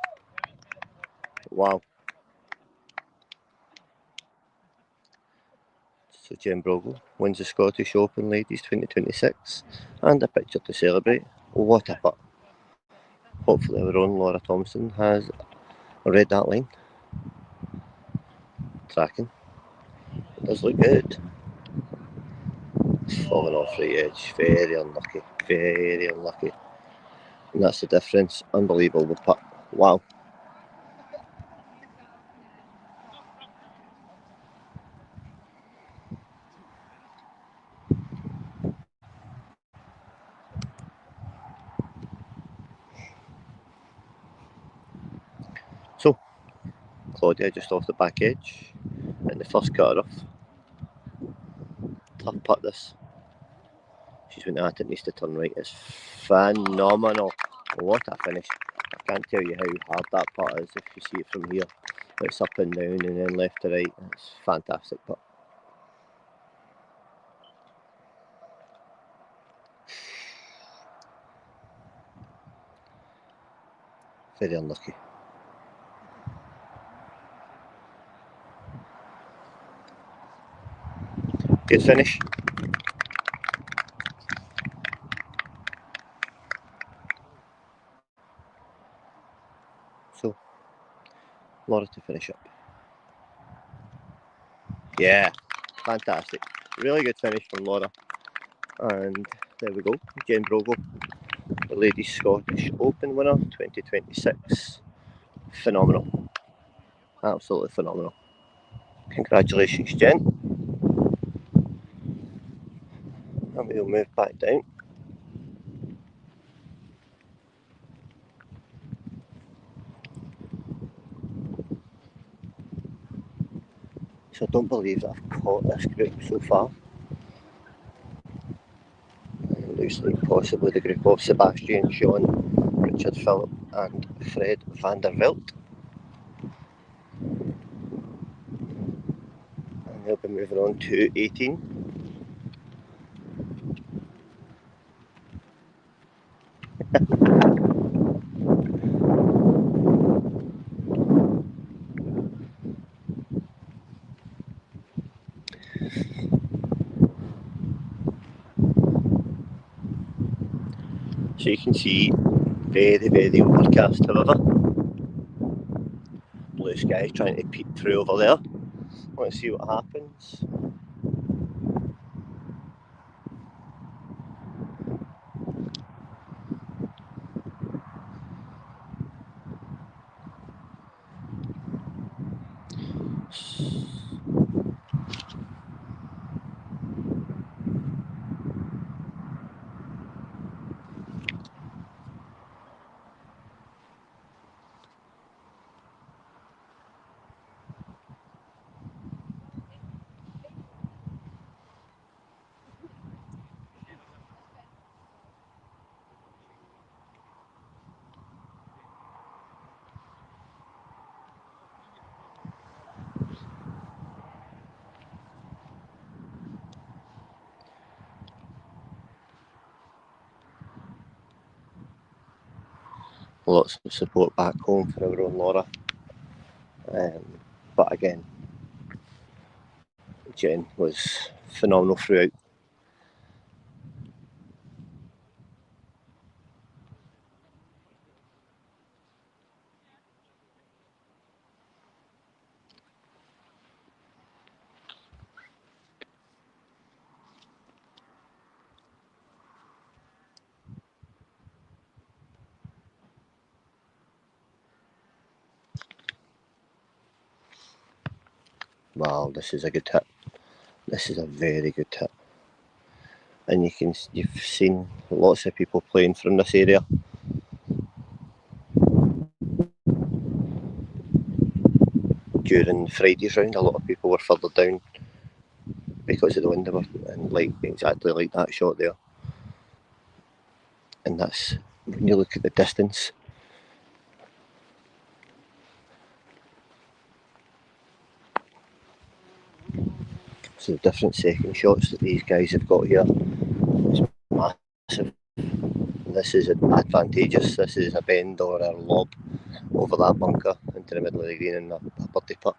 Wow. So Jen Brogle wins the Scottish Open Ladies 2026 and a picture to celebrate. What a putt. Hopefully our own Laura Thompson has read that line. Tracking. It does look good. It's falling off the edge. Very unlucky. Very unlucky. And that's the difference. Unbelievable putt. Wow. So, Claudia just off the back edge in the first cut off. Tough putt this. She's went at it, needs to turn right. It's phenomenal. What a finish. I can't tell you how hard that putt is if you see it from here. It's up and down and then left to right. It's fantastic putt. Very unlucky. Good finish. So, Laura to finish up. Yeah, fantastic. Really good finish from Laura. And there we go. Jen Brogle, the Ladies Scottish Open winner 2026. Phenomenal. Absolutely phenomenal. Congratulations, Jen. And we'll move back down. So I don't believe that I've caught this group so far. It looks like possibly the group of Sebastian, Sean, Richard Phillip and Fred van der Wilt. And they'll be moving on to 18. So you can see very, very overcast, however. Blue sky trying to peek through over there. Let's see what happens. Lots of support back home for our own Laura. But again, Jen was phenomenal throughout. Wow, this is a good hit. This is a very good hit. And you've seen lots of people playing from this area. During Friday's round, a lot of people were further down because of the wind, and like exactly like that shot there. And that's when you look at the distance. So the different second shots that these guys have got here is massive. This is advantageous. This is a bend or a lob over that bunker into the middle of the green and a birdie putt.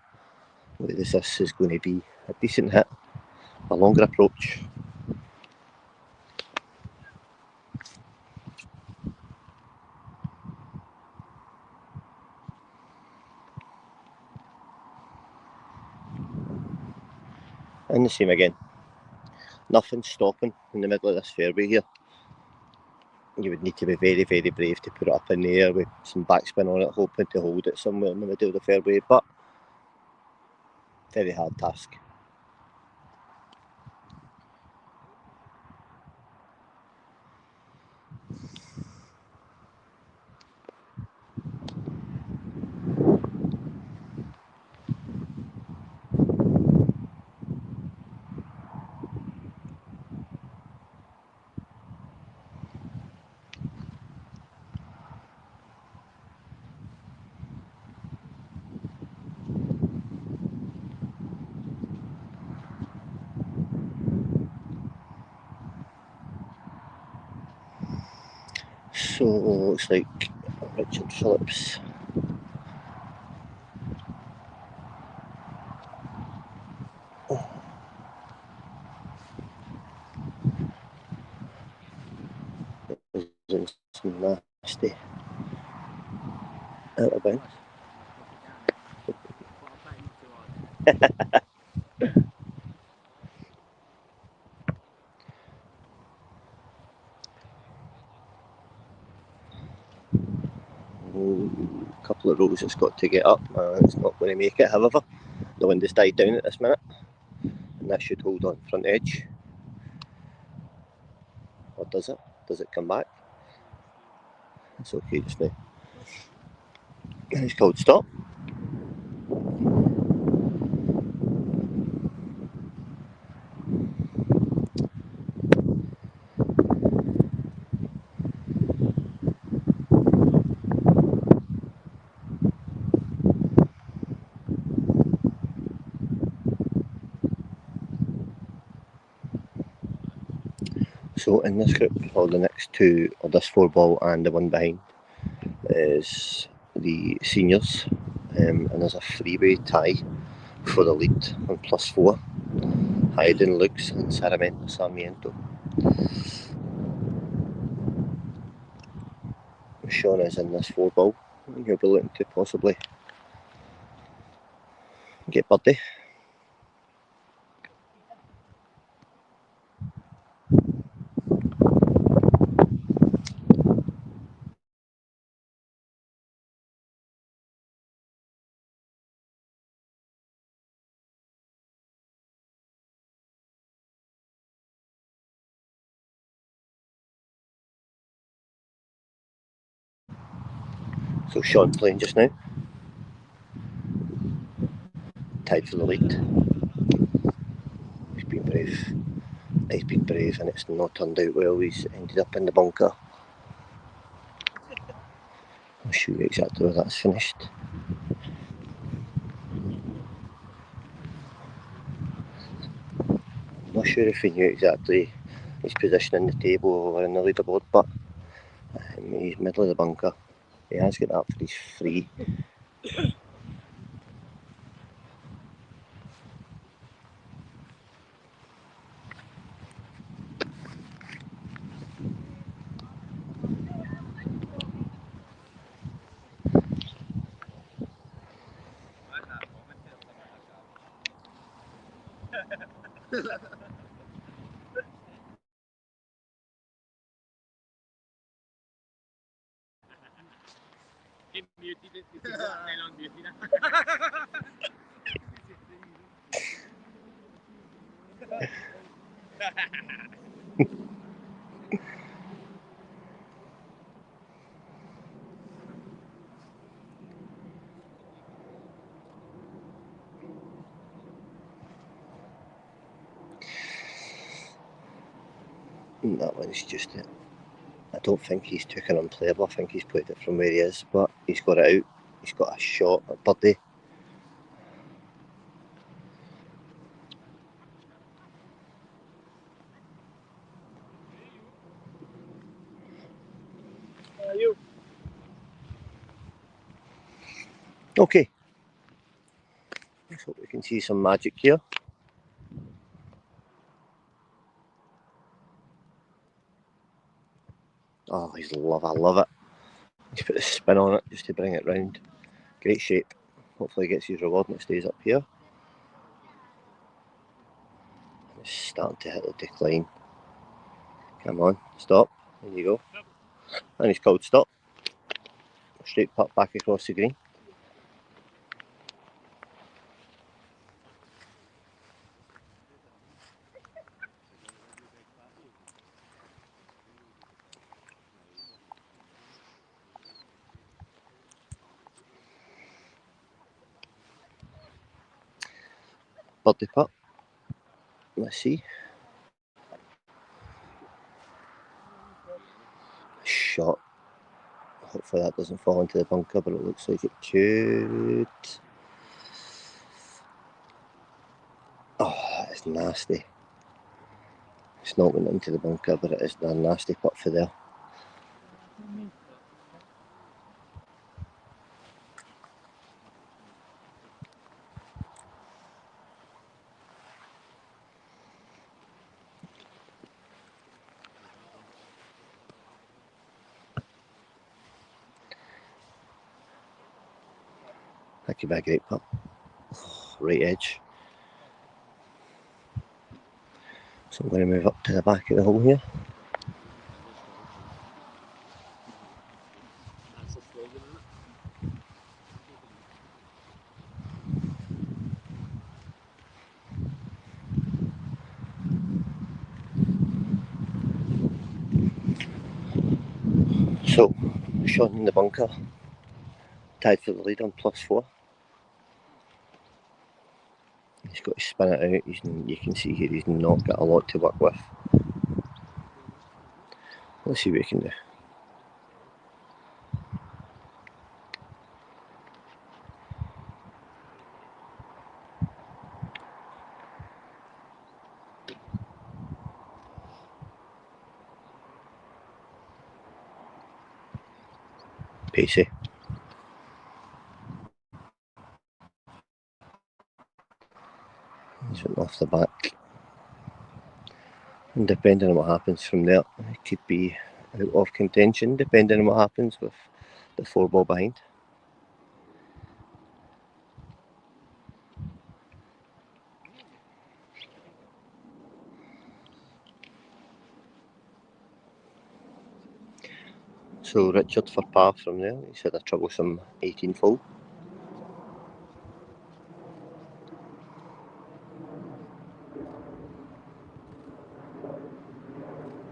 This is going to be a decent hit. a longer approach. And the same again. Nothing stopping in the middle of this fairway here. You would need to be very, very brave to put it up in the air with some backspin on it, hoping to hold it somewhere in the middle of the fairway, but very hard task. So looks like Richard Phillips is in some nasty out of bounds. A couple of rows it's got to get up, it's not going to make it. However, the wind has died down at this minute, and that should hold on front edge. Or does it? Does it come back? It's okay just now. And it's called stop. So in this group, or the next two, or this 4-ball and the one behind, is the seniors, and there's a freeway tie for the lead on +4. Hayden, Lukes and Sarmiento. Sean is in this 4-ball. He'll be looking to possibly get birdie. So Sean playing just now, tied for the lead. He's been brave. He's been brave, and it's not turned out well. He's ended up in the bunker. I'll show you exactly where that's finished. I'm not sure if he knew exactly his position in the table or in the leaderboard, but he's middle of the bunker. He has got that for his free. And that one's just it. I don't think he's took an unplayable. I think he's played it from where he is, but he's got it out. He's got a shot at birdie. Okay. Let's hope we can see some magic here. Oh, I love it. He's put the spin on it just to bring it round. Great shape. Hopefully he gets his reward and it stays up here. It's starting to hit the decline. Come on, stop. There you go. And he's called stop. Straight putt back across the green. Birdie putt. Let's see. Shot. Hopefully that doesn't fall into the bunker, but it looks like it could. Oh, that is nasty. It's not went into the bunker, but it is a nasty putt for there. That could be a great putt. Oh, right edge. So I'm going to move up to the back of the hole here. So, Sean in the bunker, tied for the lead on +4. He's got to spin it out. You can see here he's not got a lot to work with. Let's see what he can do. Pacey. He's went off the back. And depending on what happens from there, it could be out of contention, depending on what happens with the 4 ball behind. So Richard for par from there. He's had a troublesome 18th hole.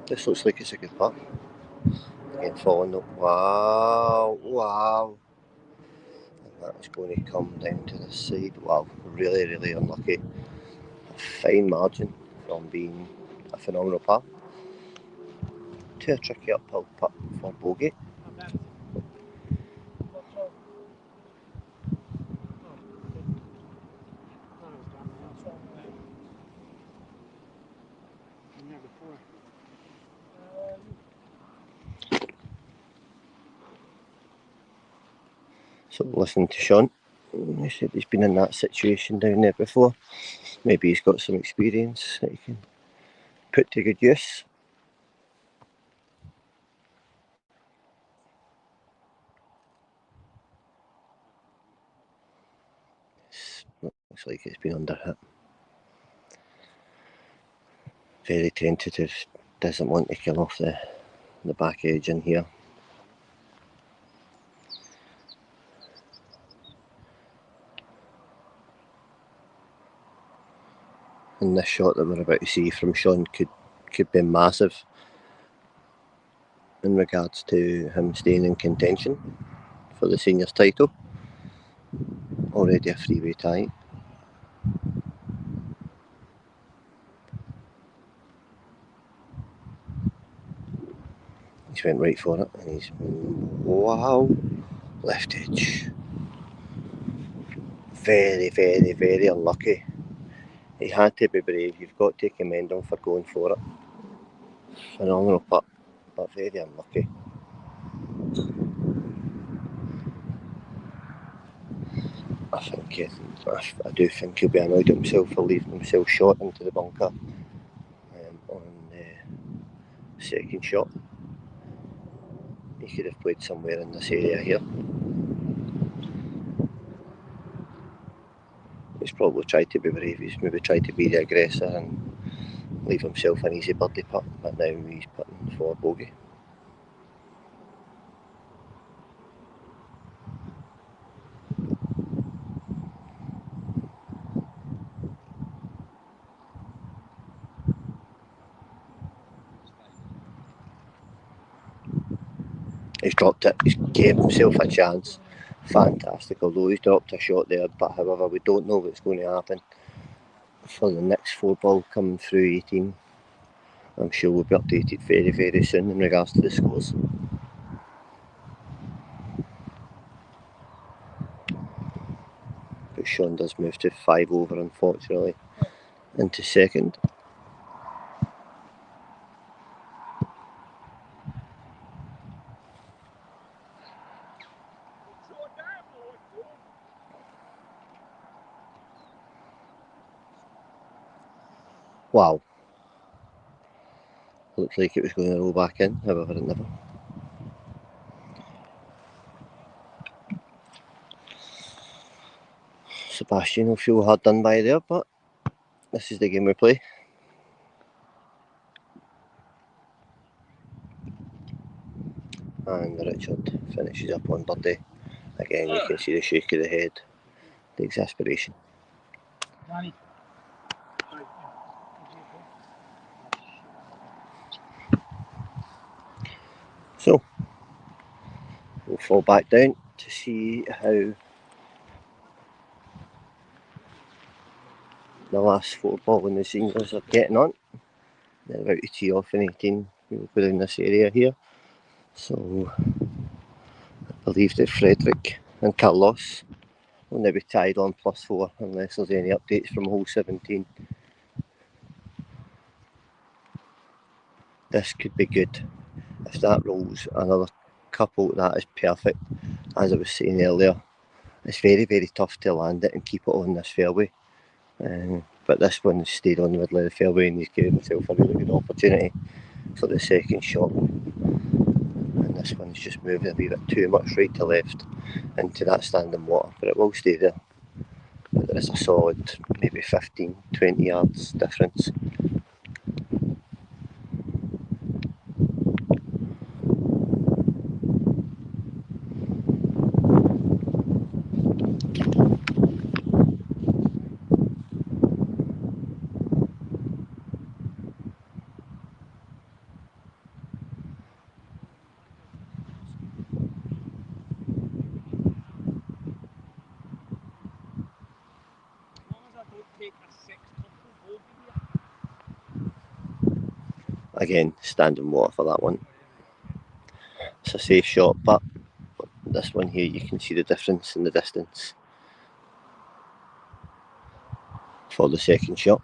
This looks like it's a good putt. Again, falling up. Wow, wow. And that's going to come down to the side. Wow, really, really unlucky. A fine margin from being a phenomenal par to a tricky uphill putt for bogey. So listening to Sean, he said he's been in that situation down there before. Maybe he's got some experience that he can put to good use. Looks like it's been under hit. Very tentative, doesn't want to kill off the back edge in here. And this shot that we're about to see from Sean could be massive in regards to him staying in contention for the seniors title. Already a three-way tie. He's went right for it and he's, wow, left edge. Very, very, very unlucky. He had to be brave. You've got to commend him for going for it. Phenomenal putt, but very unlucky. I do think he'll be annoyed at himself for leaving himself short into the bunker on the second shot. He could have played somewhere in this area here. He's probably tried to be brave, he's maybe tried to be the aggressor and leave himself an easy birdie putt, but now he's putting for bogey. He's dropped it, he's gave himself a chance. Fantastic, although he's dropped a shot there, but however we don't know what's going to happen for the next 4 ball coming through 18. I'm sure we'll be updated very, very soon in regards to the scores. But Sean does move to 5 over, unfortunately, into second. Wow. Looked like it was going to roll back in, however it never. Sebastian will feel hard done by there, but this is the game we play. And Richard finishes up on birdie. Again, you can see the shake of the head, the exasperation. So, we'll fall back down to see how the last 4 ball in the singles are getting on. They're about to tee off in 18. We'll go down this area here. So, I believe that Frederick and Carlos will now be tied on +4 unless there's any updates from hole 17. This could be good. If that rolls another couple, that is perfect. As I was saying earlier, it's very, very tough to land it and keep it on this fairway. But this one stayed on the middle of the fairway and he's given himself a really good opportunity for the second shot. And this one's just moving a wee bit too much right to left into that standing water, but it will stay there. But there is a solid maybe 15-20 yards difference. Again, standing water for that one. It's a safe shot, but this one here, you can see the difference in the distance for the second shot.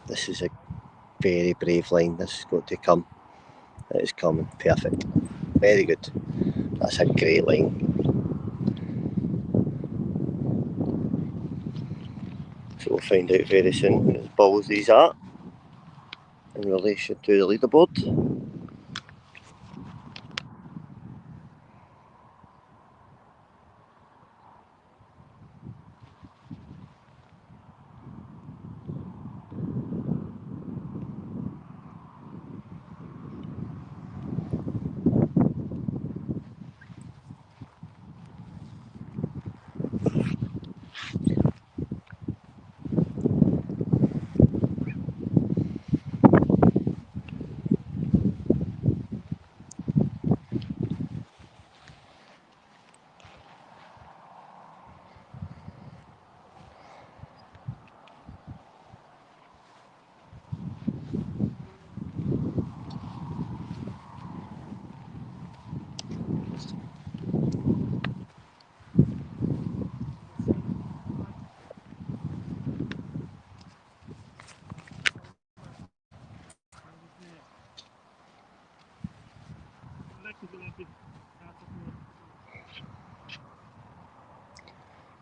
This is a very brave line. This has got to come. It is coming. Perfect. Very good. That's a great line. So we'll find out very soon whose balls these are in relation to the leaderboard.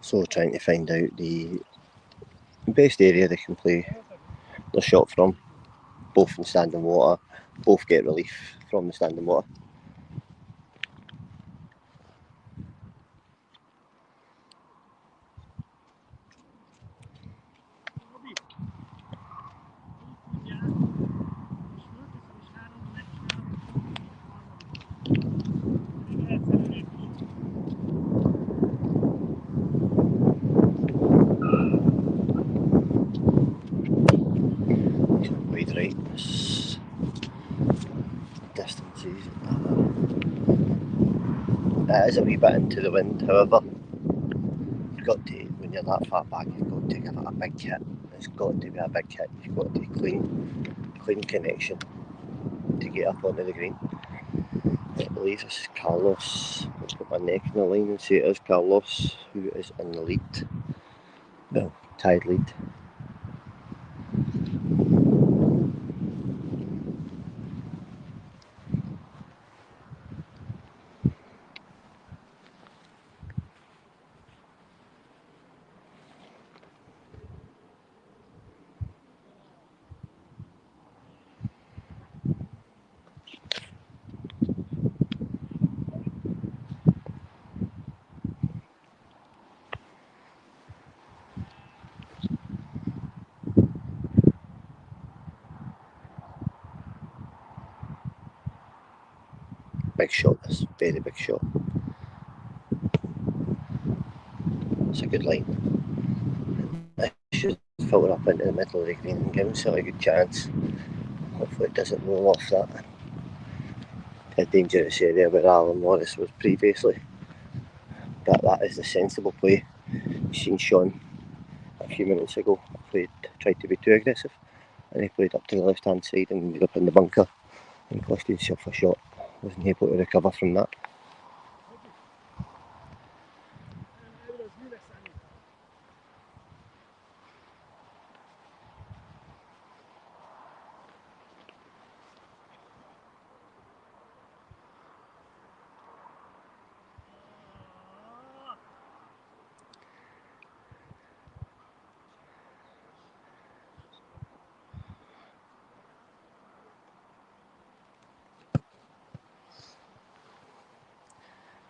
So trying to find out the best area they can play their shot from, both in standing water, both get relief from the standing water. Quite right, this distances. It is a wee bit into the wind, however, you've got to, when you're that far back, you've got to give it a big hit. It's got to be a big hit. You've got to clean connection to get up onto the green. I believe this is Carlos. Let's put my neck in the line and say it is Carlos who is in the lead. Well, tied lead. Big shot, this very big shot. It's a good line. I should filter up into the middle of the green and give himself a good chance. Hopefully it doesn't roll off that a dangerous area where Alan Morris was previously. But that is the sensible play. You've seen Sean a few minutes ago tried to be too aggressive, and he played up to the left hand side and ended up in the bunker and cost himself a shot. Wasn't able to recover from that.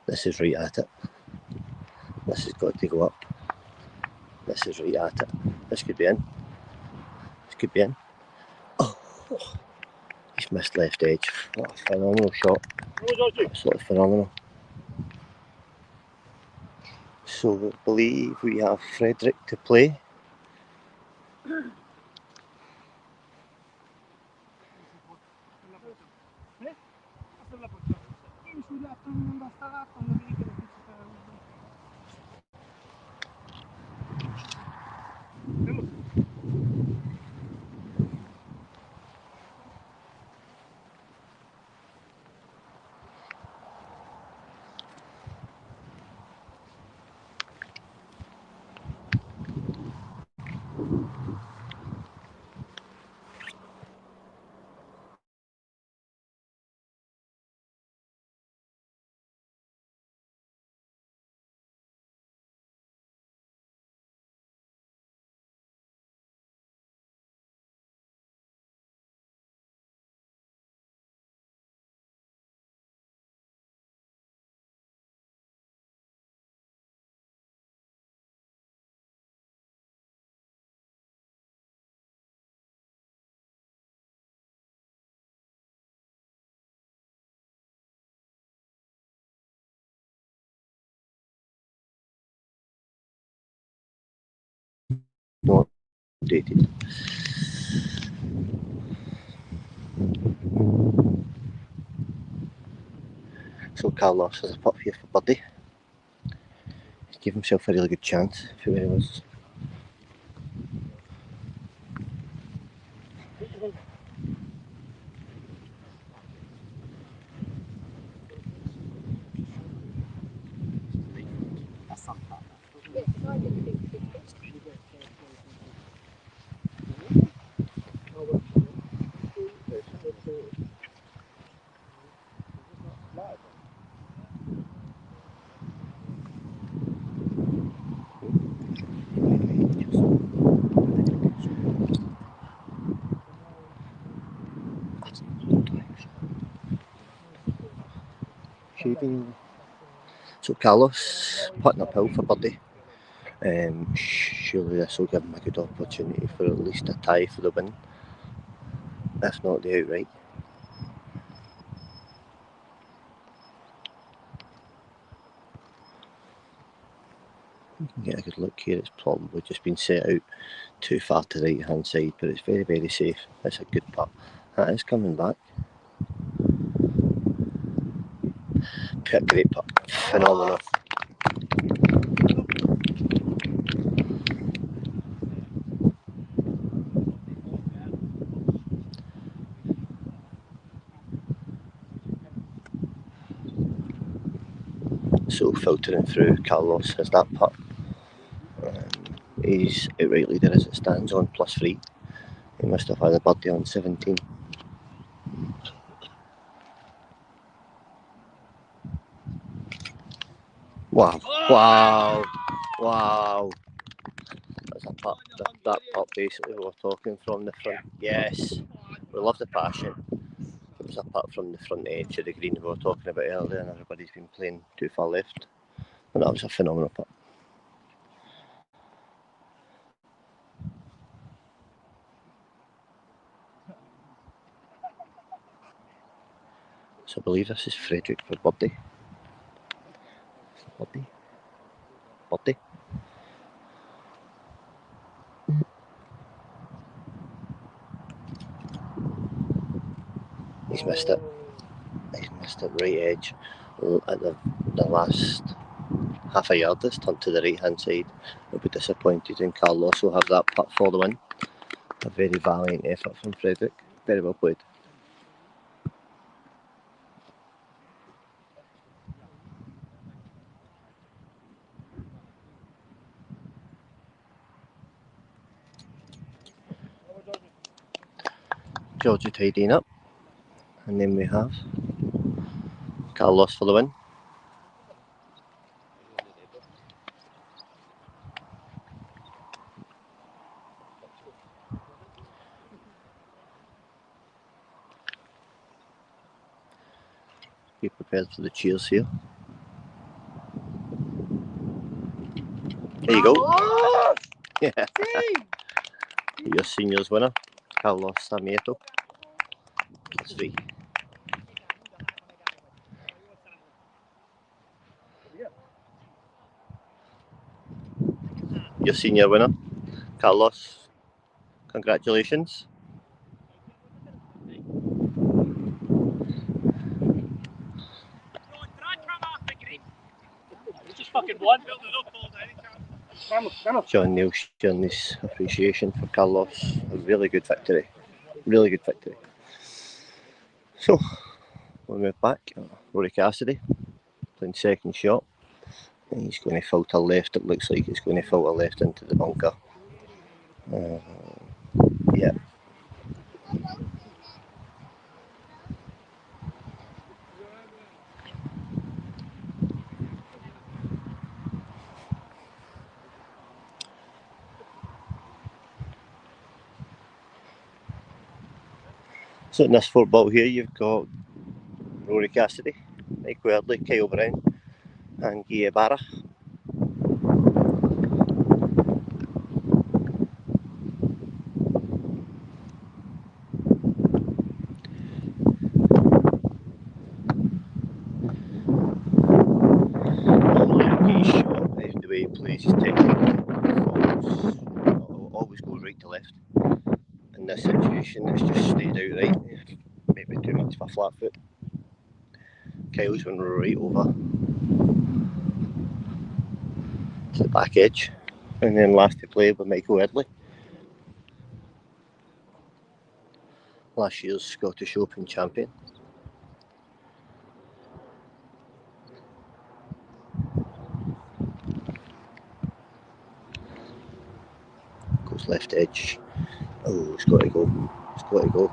This is right at it. This has got to go up. This is right at it. This could be in. This could be in. Oh, he's missed left edge. What a phenomenal shot. Absolutely phenomenal. So I believe we have Frederick to play. Not updated. So Carlos has a putt here for birdie. He's given himself a really good chance if it was. maybe. So Carlos putting uphill for birdie. Surely this will give him a good opportunity for at least a tie for the win, if not the outright. You can get a good look here. It's probably just been set out too far to the right hand side, but it's very, very safe. It's a good putt. That is coming back. A great putt. Phenomenal. So filtering through, Carlos has that putt. He's outright leader as it stands on +3. He must have had a birdie on 17. Wow, wow, wow. That's a putt. That putt basically we were talking from the front. Yes, we love the passion. It was a putt from the front edge of the green we were talking about earlier, and everybody's been playing too far left. And that was a phenomenal putt. So I believe this is Frederick for birdie. Birdie. Birdie. He's missed it. He's missed it right edge at the last half a yard. This turned to the right hand side. He'll be disappointed, and Carlos will have that putt for the win. A very valiant effort from Frederick. Very well played. Georgie tidying up, and then we have Carlos for the win. Be prepared for the cheers here. There you go. Yeah. Your seniors winner, Carlos Sarmiento. +3. Your senior winner, Carlos. Congratulations. John Neal sharing his appreciation for Carlos. A really good victory. Really good victory. So, we'll move back. Rory Cassidy playing second shot. And he's going to filter left. It looks like he's going to filter left into the bunker. Yeah. So in this 4-ball here, you've got Rory Cassidy, Mike Wedley, Kyle Brown, and Guy Barra. The way he plays his technique always goes right to left. In this situation, it's just stayed out right. Maybe too much for a flat foot. Kyle's went right over to the back edge, and then last to play with Michael Edley, last year's Scottish Open champion. Goes left edge. Oh, it's got to go. It's got to go.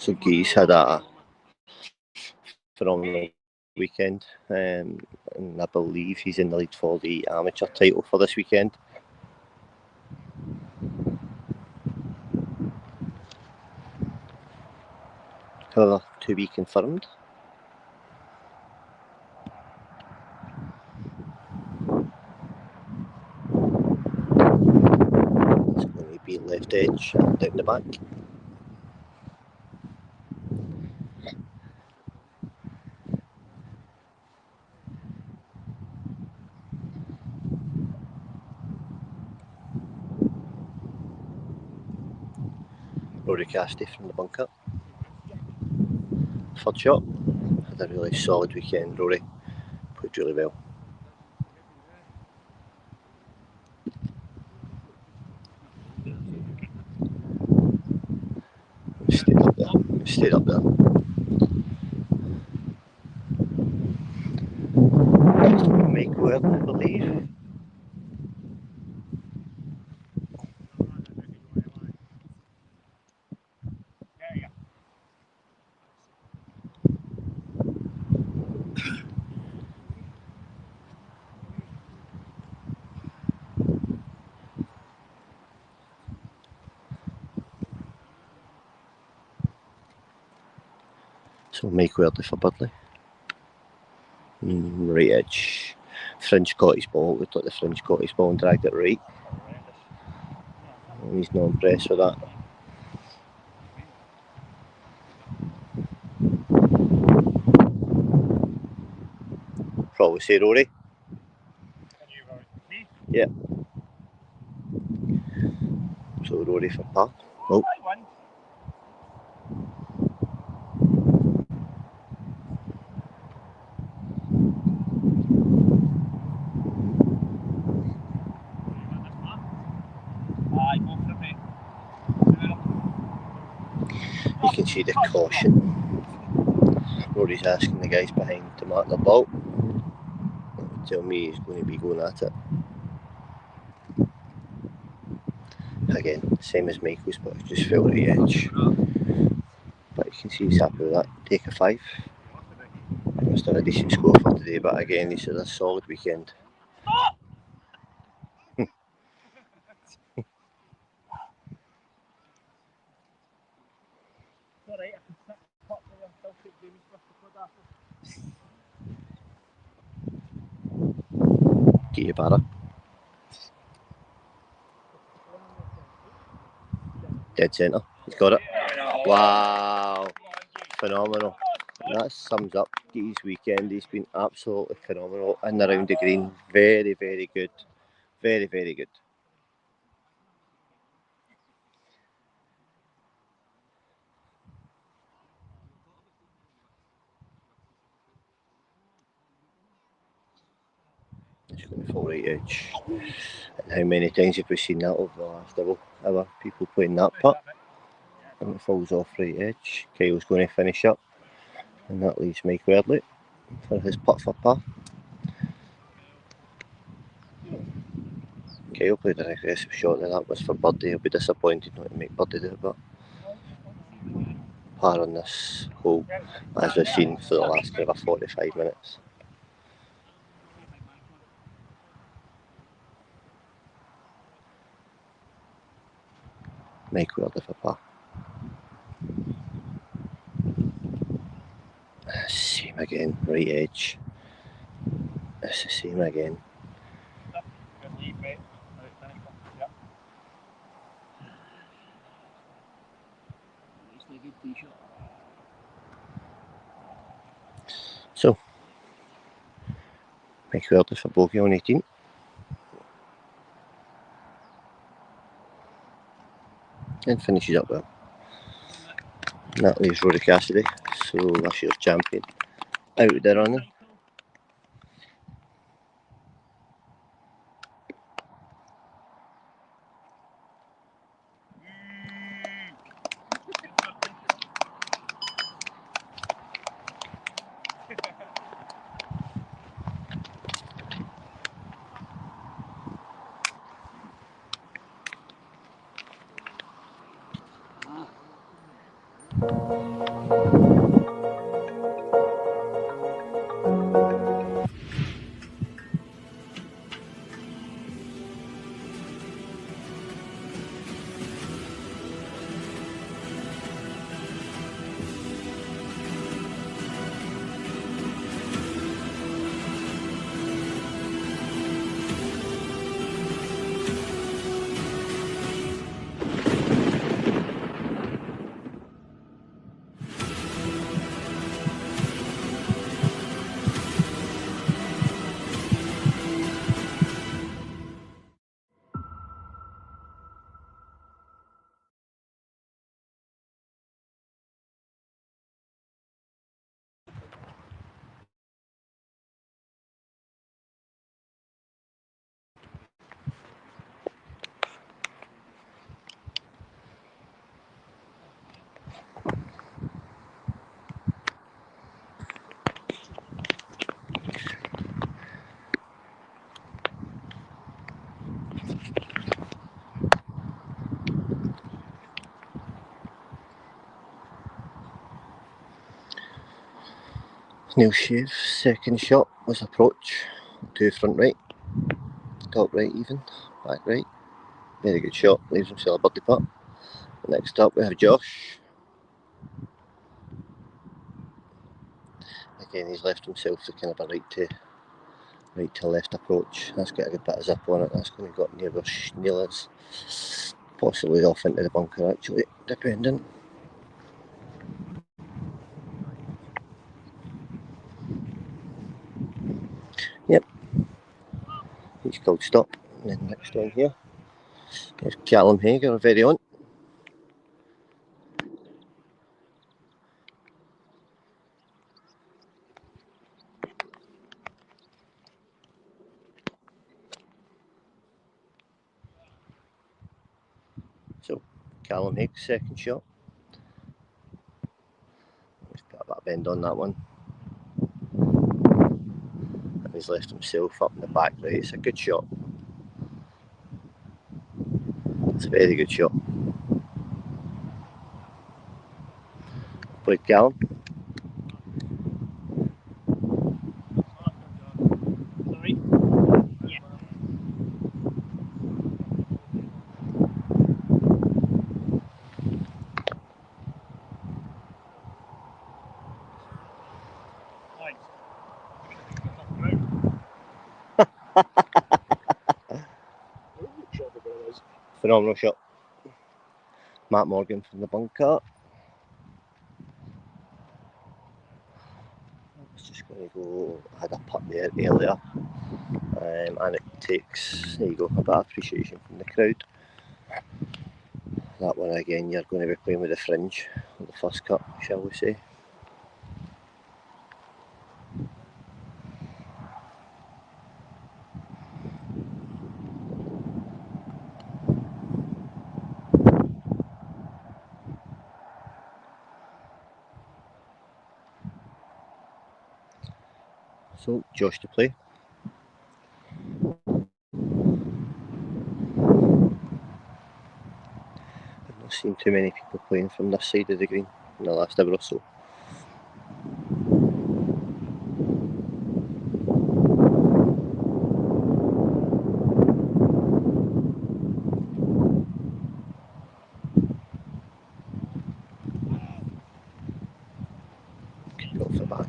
So Guy's had a phenomenal weekend, and I believe he's in the lead for the amateur title for this weekend. However, to be confirmed. It's going to be left edge and down the back. Rory Casty from the bunker. Third shot. Had a really solid weekend, Rory. Played really well. Stayed up there. Stayed up there. Make well, I believe. So Mike Worley for Budley. Right edge. Fringe caught his ball. Looked like the fringe caught his ball and dragged it right. And he's not impressed with that. Probably say Rory. Yeah. So Rory for par. Oh. You can see the caution. Rory's asking the guys behind to mark the ball. Tell me he's going to be going at it. Again, same as Michael's, but just fell at the edge. But you can see he's happy with that. Take a 5. Must have a decent score for today, but again, he's had a solid weekend. Barra. Dead centre. He's got it. Wow. Phenomenal. That sums up Guy's weekend. He's been absolutely phenomenal in and around the green. Very, very good. Very, very good. It's going to fall right edge. And how many times have we seen that over the last hour? People playing that putt. And it falls off right edge. Kyle's going to finish up. And that leaves Mike Worley for his putt for par. Kyle played an aggressive shot and that was for birdie. He'll be disappointed not to make birdie do it, but par on this hole, as we've seen for the last kind of 45 minutes. Mike Worley for par. Same again, right edge. It's the same again. So, Mike Worley for bogey on 18. And finishes up well. And that leaves Rory Cassidy, so last year's champion, out there on him. Neil Shave's second shot was approach to front right, top right even, back right. Very good shot, leaves himself a birdie putt. Next up we have Josh. Again, he's left himself the kind of a right to left approach. That's got a good bit of zip on it. That's going to go up near where Neil is. Possibly off into the bunker actually, depending. Yep. He's called stop. And then next one here is Callum Hager, our very own. So Callum Hager's second shot. He's got a bit of bend on that one. And he's left himself up in the back right. It's a good shot. It's a very good shot. Played Callum. Sorry? Yeah. Nice. Phenomenal shot. Matt Morgan from the bunker. I was just going to go, I had a putt there earlier. And it takes, there you go, a bit of appreciation from the crowd. That one again, you're going to be playing with the fringe on the first cut, shall we say. So, Josh to play. I've not seen too many people playing from this side of the green in the last hour or so. Kick off the back.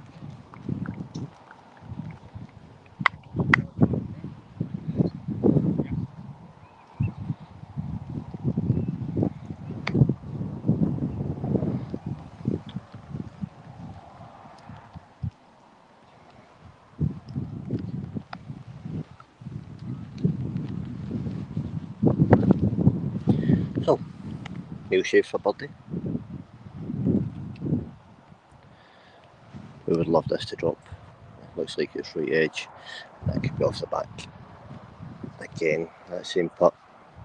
So, Neil Shave for birdie. We would love this to drop. Looks like it's right edge. That could be off the back. Again, that same putt,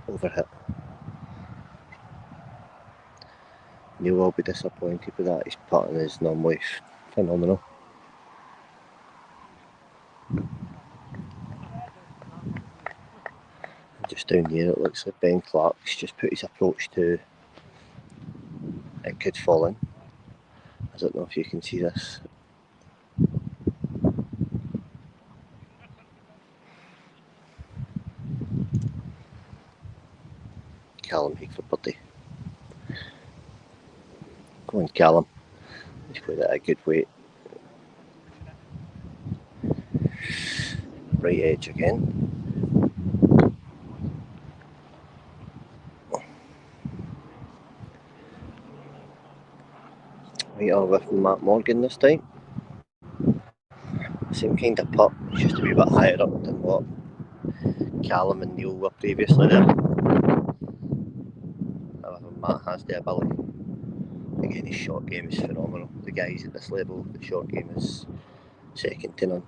overhit. Neil will be disappointed with that. His putting is normally phenomenal. Just down here it looks like Ben Clark's just put his approach to it could fall in. I don't know if you can see this. Callum Haig for birdie. Go on Callum. He's played it at a good weight. Right edge again. Right over from Matt Morgan this time. Same kind of putt, it's just a wee bit higher up than what Callum and Neil were previously there. However, Matt has the ability. Again, his short game is phenomenal. The guys at this level, the short game is second to none.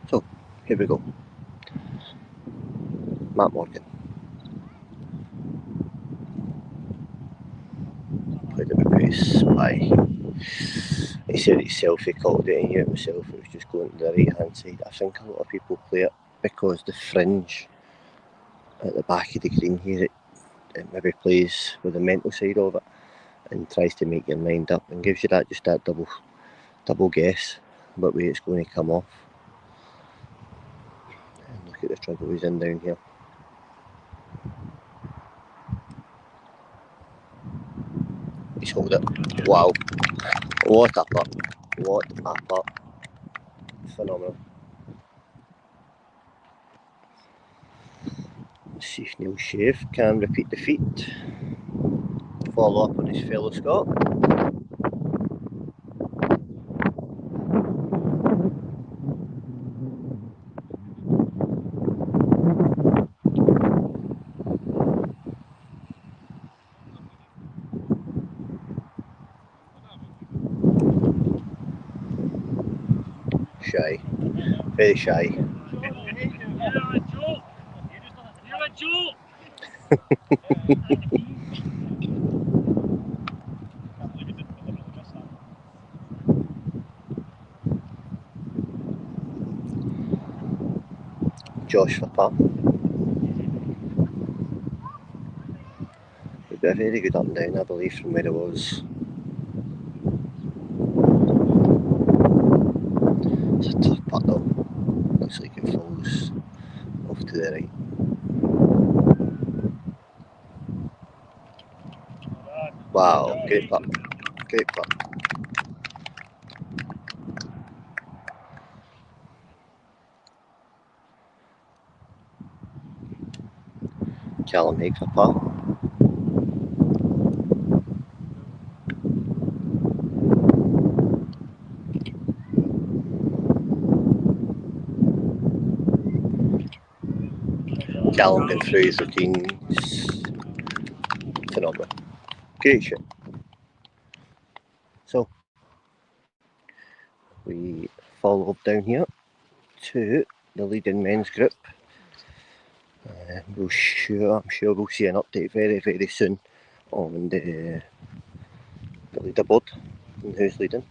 So, here we go. Matt Morgan. anyways, he said it himself, he called it, he knew it himself, it was just going to the right hand side. I think a lot of people play it because the fringe at the back of the green here, it maybe plays with the mental side of it and tries to make your mind up and gives you that double guess what way it's going to come off. And look at the trouble he's in down here. He's hold it. Wow. What a putt. What a putt. Phenomenal. Let's see if Neil Shave can repeat the feat. Follow up on his fellow Scot. Shy. Very shy. You're a joke. You're a joke. Josh for par. Would be a very good up and down, I believe, from where it was. It's a tough putt though. Looks like it falls off to the right. Wow, great putt. Great putt. Callum Haig for par. Callum going through his routines. Phenomenal. Great shot. So we follow up down here to the leading men's group. I'm sure we'll see an update very, very soon on the leaderboard and who's leading.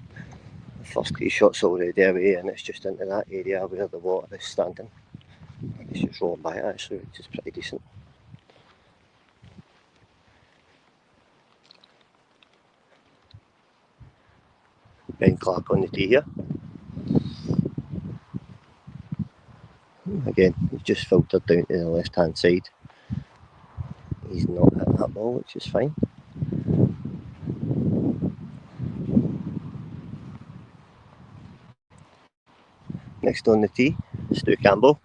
The first tee shot's already away and it's just into that area where the water is standing. It's just rolling by it actually, which is pretty decent. Ben Clark on the tee here. Again, he's just filtered down to the left hand side. He's not hit that ball, which is fine. Next on the tee, Stu Campbell.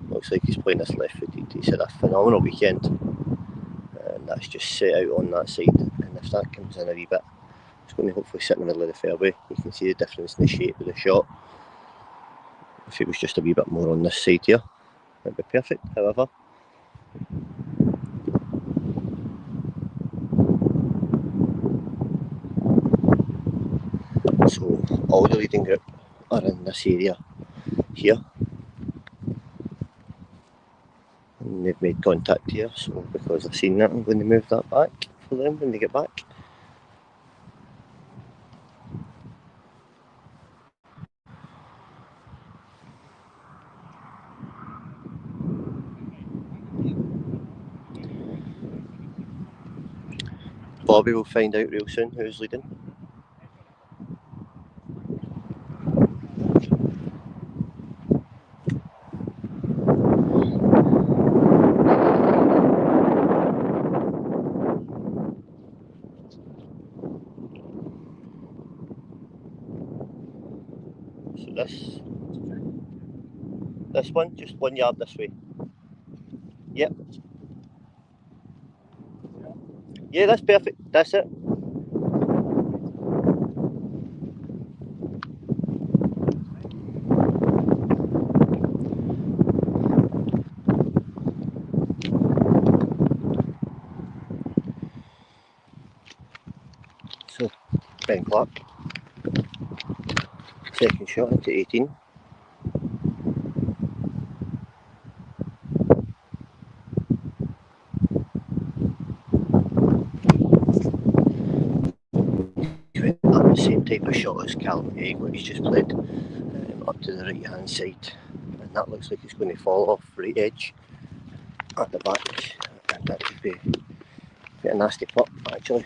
Looks like he's playing this left footed. He's had a phenomenal weekend. And that's just set out on that side. And if that comes in a wee bit, it's going to hopefully sit in the middle of the fairway. You can see the difference in the shape of the shot. If it was just a wee bit more on this side here, it'd be perfect, however. So all the leading group are in this area here. And they've made contact here, so because I've seen that, I'm going to move that back for them when they get back. Bobby will find out real soon who's leading. So this one, just 1 yard this way. Yep. Yeah, that's perfect. That's it. So, Ben Clark, second shot into 18. type of shot as Callum Haig, what he's just played, up to the right hand side, and that looks like it's going to fall off right edge at the back, and that could be a nasty putt actually.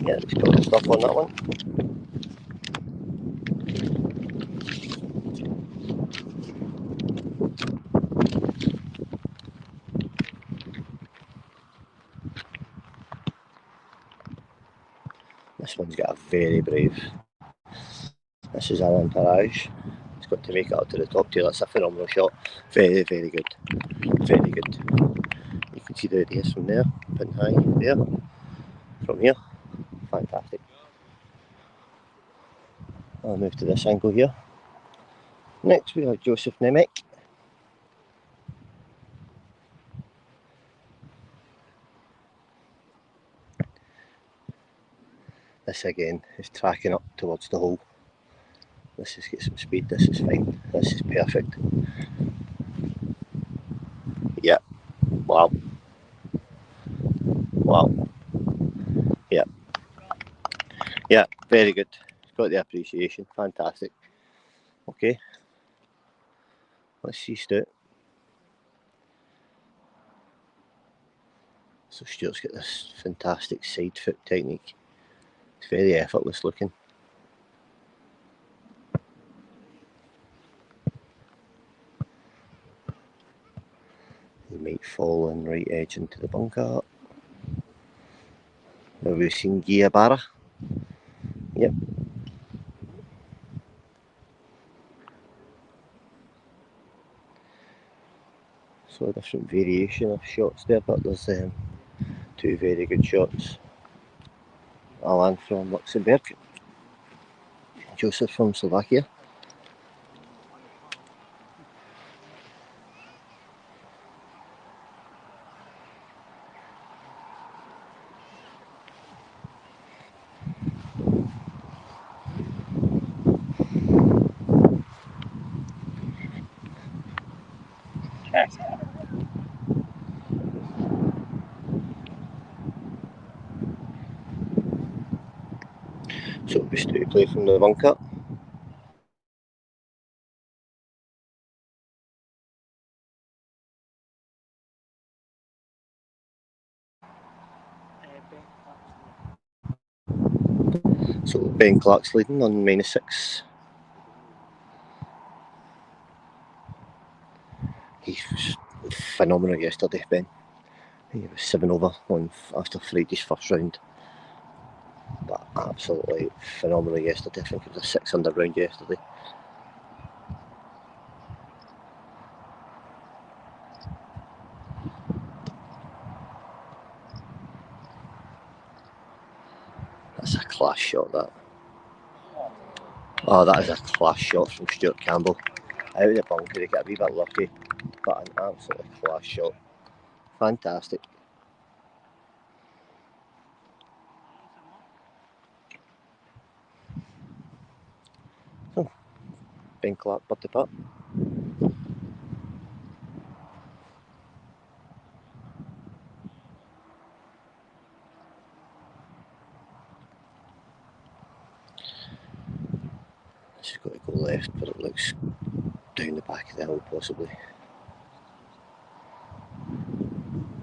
Yeah, it's got the stuff on that one. This one's got a very brave. This is Alan Taraj. He's got to make it up to the top tail. That's a phenomenal shot. Very, very good. Very good. You can see the ideas from there. Pin high there. From here. Fantastic. I'll move to this angle here. Next we have Joseph Nemec. This again is tracking up towards the hole. This has got some speed, this is fine, this is perfect. Yeah, wow. Wow. Yeah. Yeah, very good. Got the appreciation, fantastic. Okay. Let's see Stuart. So Stuart's got this fantastic side foot technique. It's very effortless looking. He might fall in right edge into the bunker. Have we seen Guiabara? Yep. So a different variation of shots there, but there's two very good shots. Alan from Luxembourg, Joseph from Slovakia. So it'll be Stu to play from the bunker. So Ben Clark's leading on -6. He was phenomenal yesterday, Ben. He was 7 over on after Friday's first round. But absolutely phenomenal yesterday. I think it was a 6 under round yesterday. That's a class shot, that. Oh, that is a class shot from Stuart Campbell. Out of the bunker, he got a wee bit lucky, but an absolutely class shot. Fantastic. Oh, Ben Clark, birdie putt. This has got to go left, but it looks down the back of the hill possibly.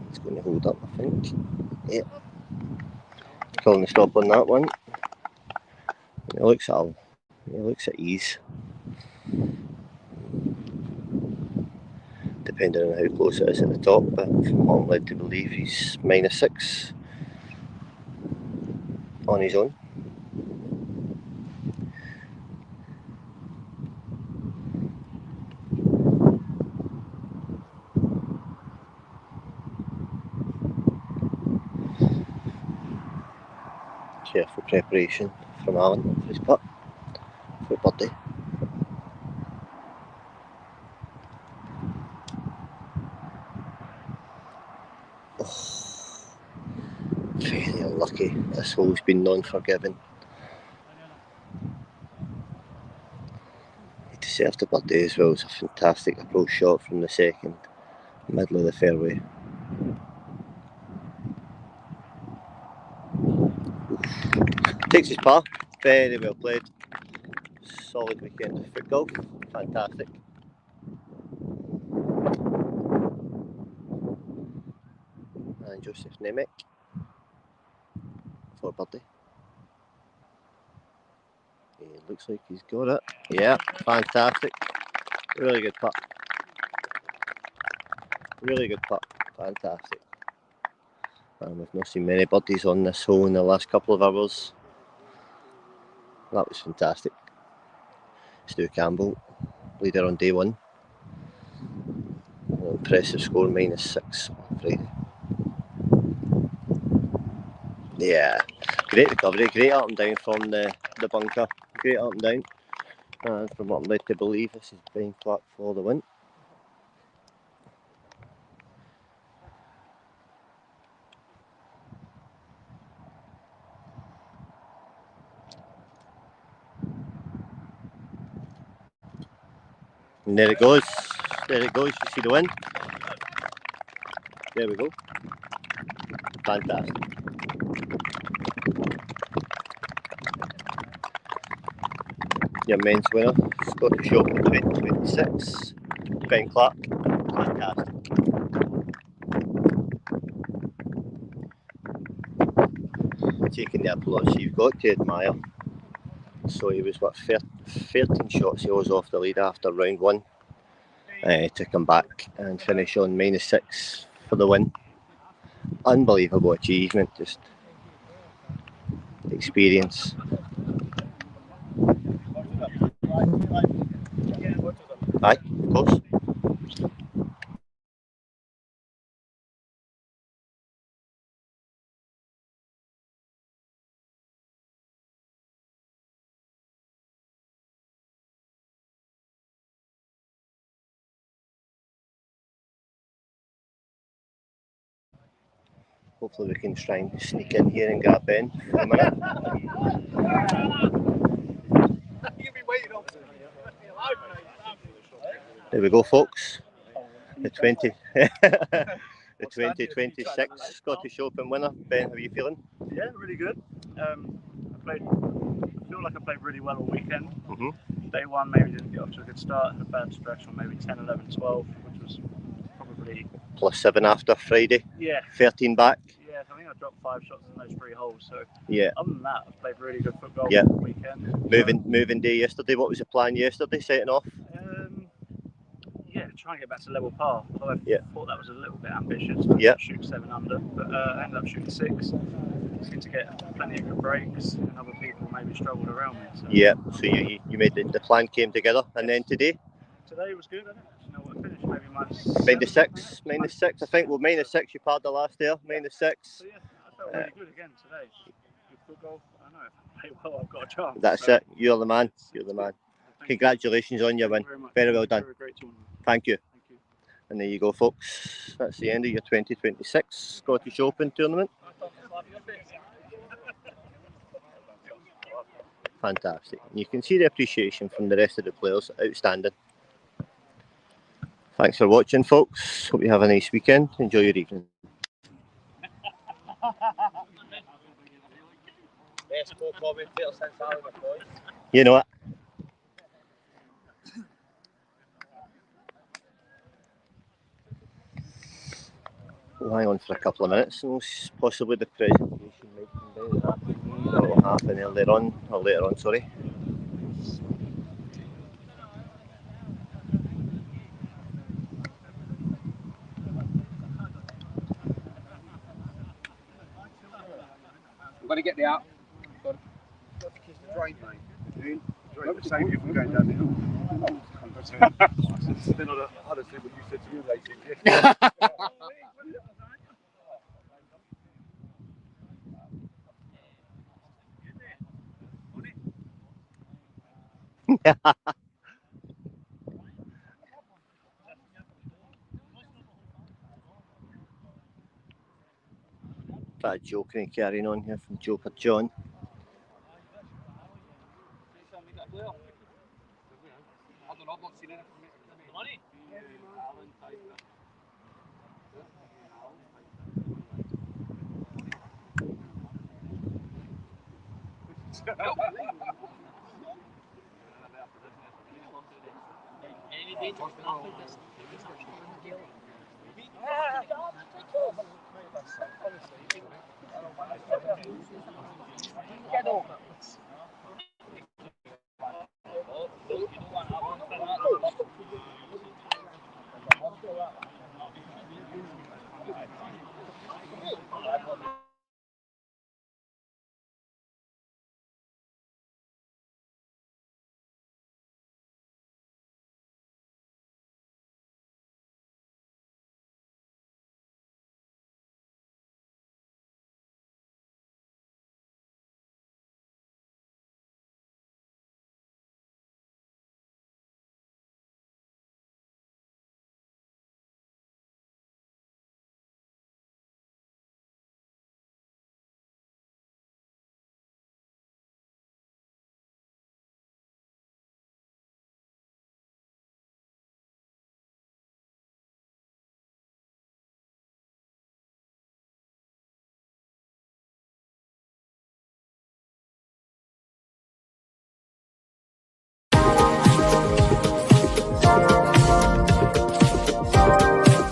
It's going to hold up, I think. Yep. Calling the stop on that one. It looks at ease. Depending on how close it is at the top, but I'm led to believe he's -6 on his own. Careful preparation from Alan for his putt for birdie. Oh, very unlucky. This hole's been non-forgiving. He deserved a birdie as well. It's a fantastic approach shot from the second, middle of the fairway. Takes his par. Very well played. Solid weekend of foot golf. Fantastic. And Joseph Nemec for birdie. It looks like he's got it. Yeah, fantastic. Really good putt. Really good putt. Fantastic. And we've not seen many birdies on this hole in the last couple of hours. That was fantastic. Stu Campbell, leader on day one. An impressive score, -6 on Friday. Yeah, great recovery, great up and down from the bunker. Great up and down. And from what I'm led to believe, this is Ben Clark for the win. And there it goes. There it goes. You see the win? There we go. Fantastic. Your men's winner, Scottish Open 2026, Ben Clark. Fantastic. Taking the applause you've got to admire. So he was, what, 13 shots he was off the lead after round one. To come back and finish on -6 for the win. Unbelievable achievement, just experience. Aye, of course. Hopefully we can try and sneak in here and grab Ben for a minute. There we go, folks. The 2026 Scottish Open winner. Ben, how are you feeling? Yeah, really good. I feel like I played really well all weekend. Day one maybe didn't get off to a good start. Had a bad stretch on maybe 10, 11, 12, which was probably +7 after Friday. Yeah. 13 back. Yeah, I think I dropped 5 shots in those 3 holes. So yeah. Other than that, I've played really good football Yeah. all weekend. Moving day yesterday. What was the plan yesterday? Setting off. Yeah, try and get back to level par. Although I thought that was a little bit ambitious. Yeah. Shoot 7 under, but I ended up shooting 6. Seemed to get plenty of good breaks, and other people maybe struggled around me. So. Yeah. So you made the plan came together, and then today. Today was good. I don't know what I finished. Maybe -6. -6. I think. Well, -6. You parred the last there. -6. So yeah, I felt really good again today. Good football. I know if I play well, I've got a chance. That's it. You're the man. You're the man. Congratulations on your win. Very well done. Thank you. And there you go, folks. That's the end of your 2026 Scottish Open tournament. Fantastic. You can see the appreciation from the rest of the players. Outstanding. Thanks for watching, folks. Hope you have a nice weekend. Enjoy your evening. You know it. We'll hang on for a couple of minutes and possibly the presentation might come down. That will happen later on, sorry. I'm going to get the app. Drain, mate. Don't save you from going down the hill. Then I'd have said what you said to me later. Bad joking and carrying on here from Joker John. Any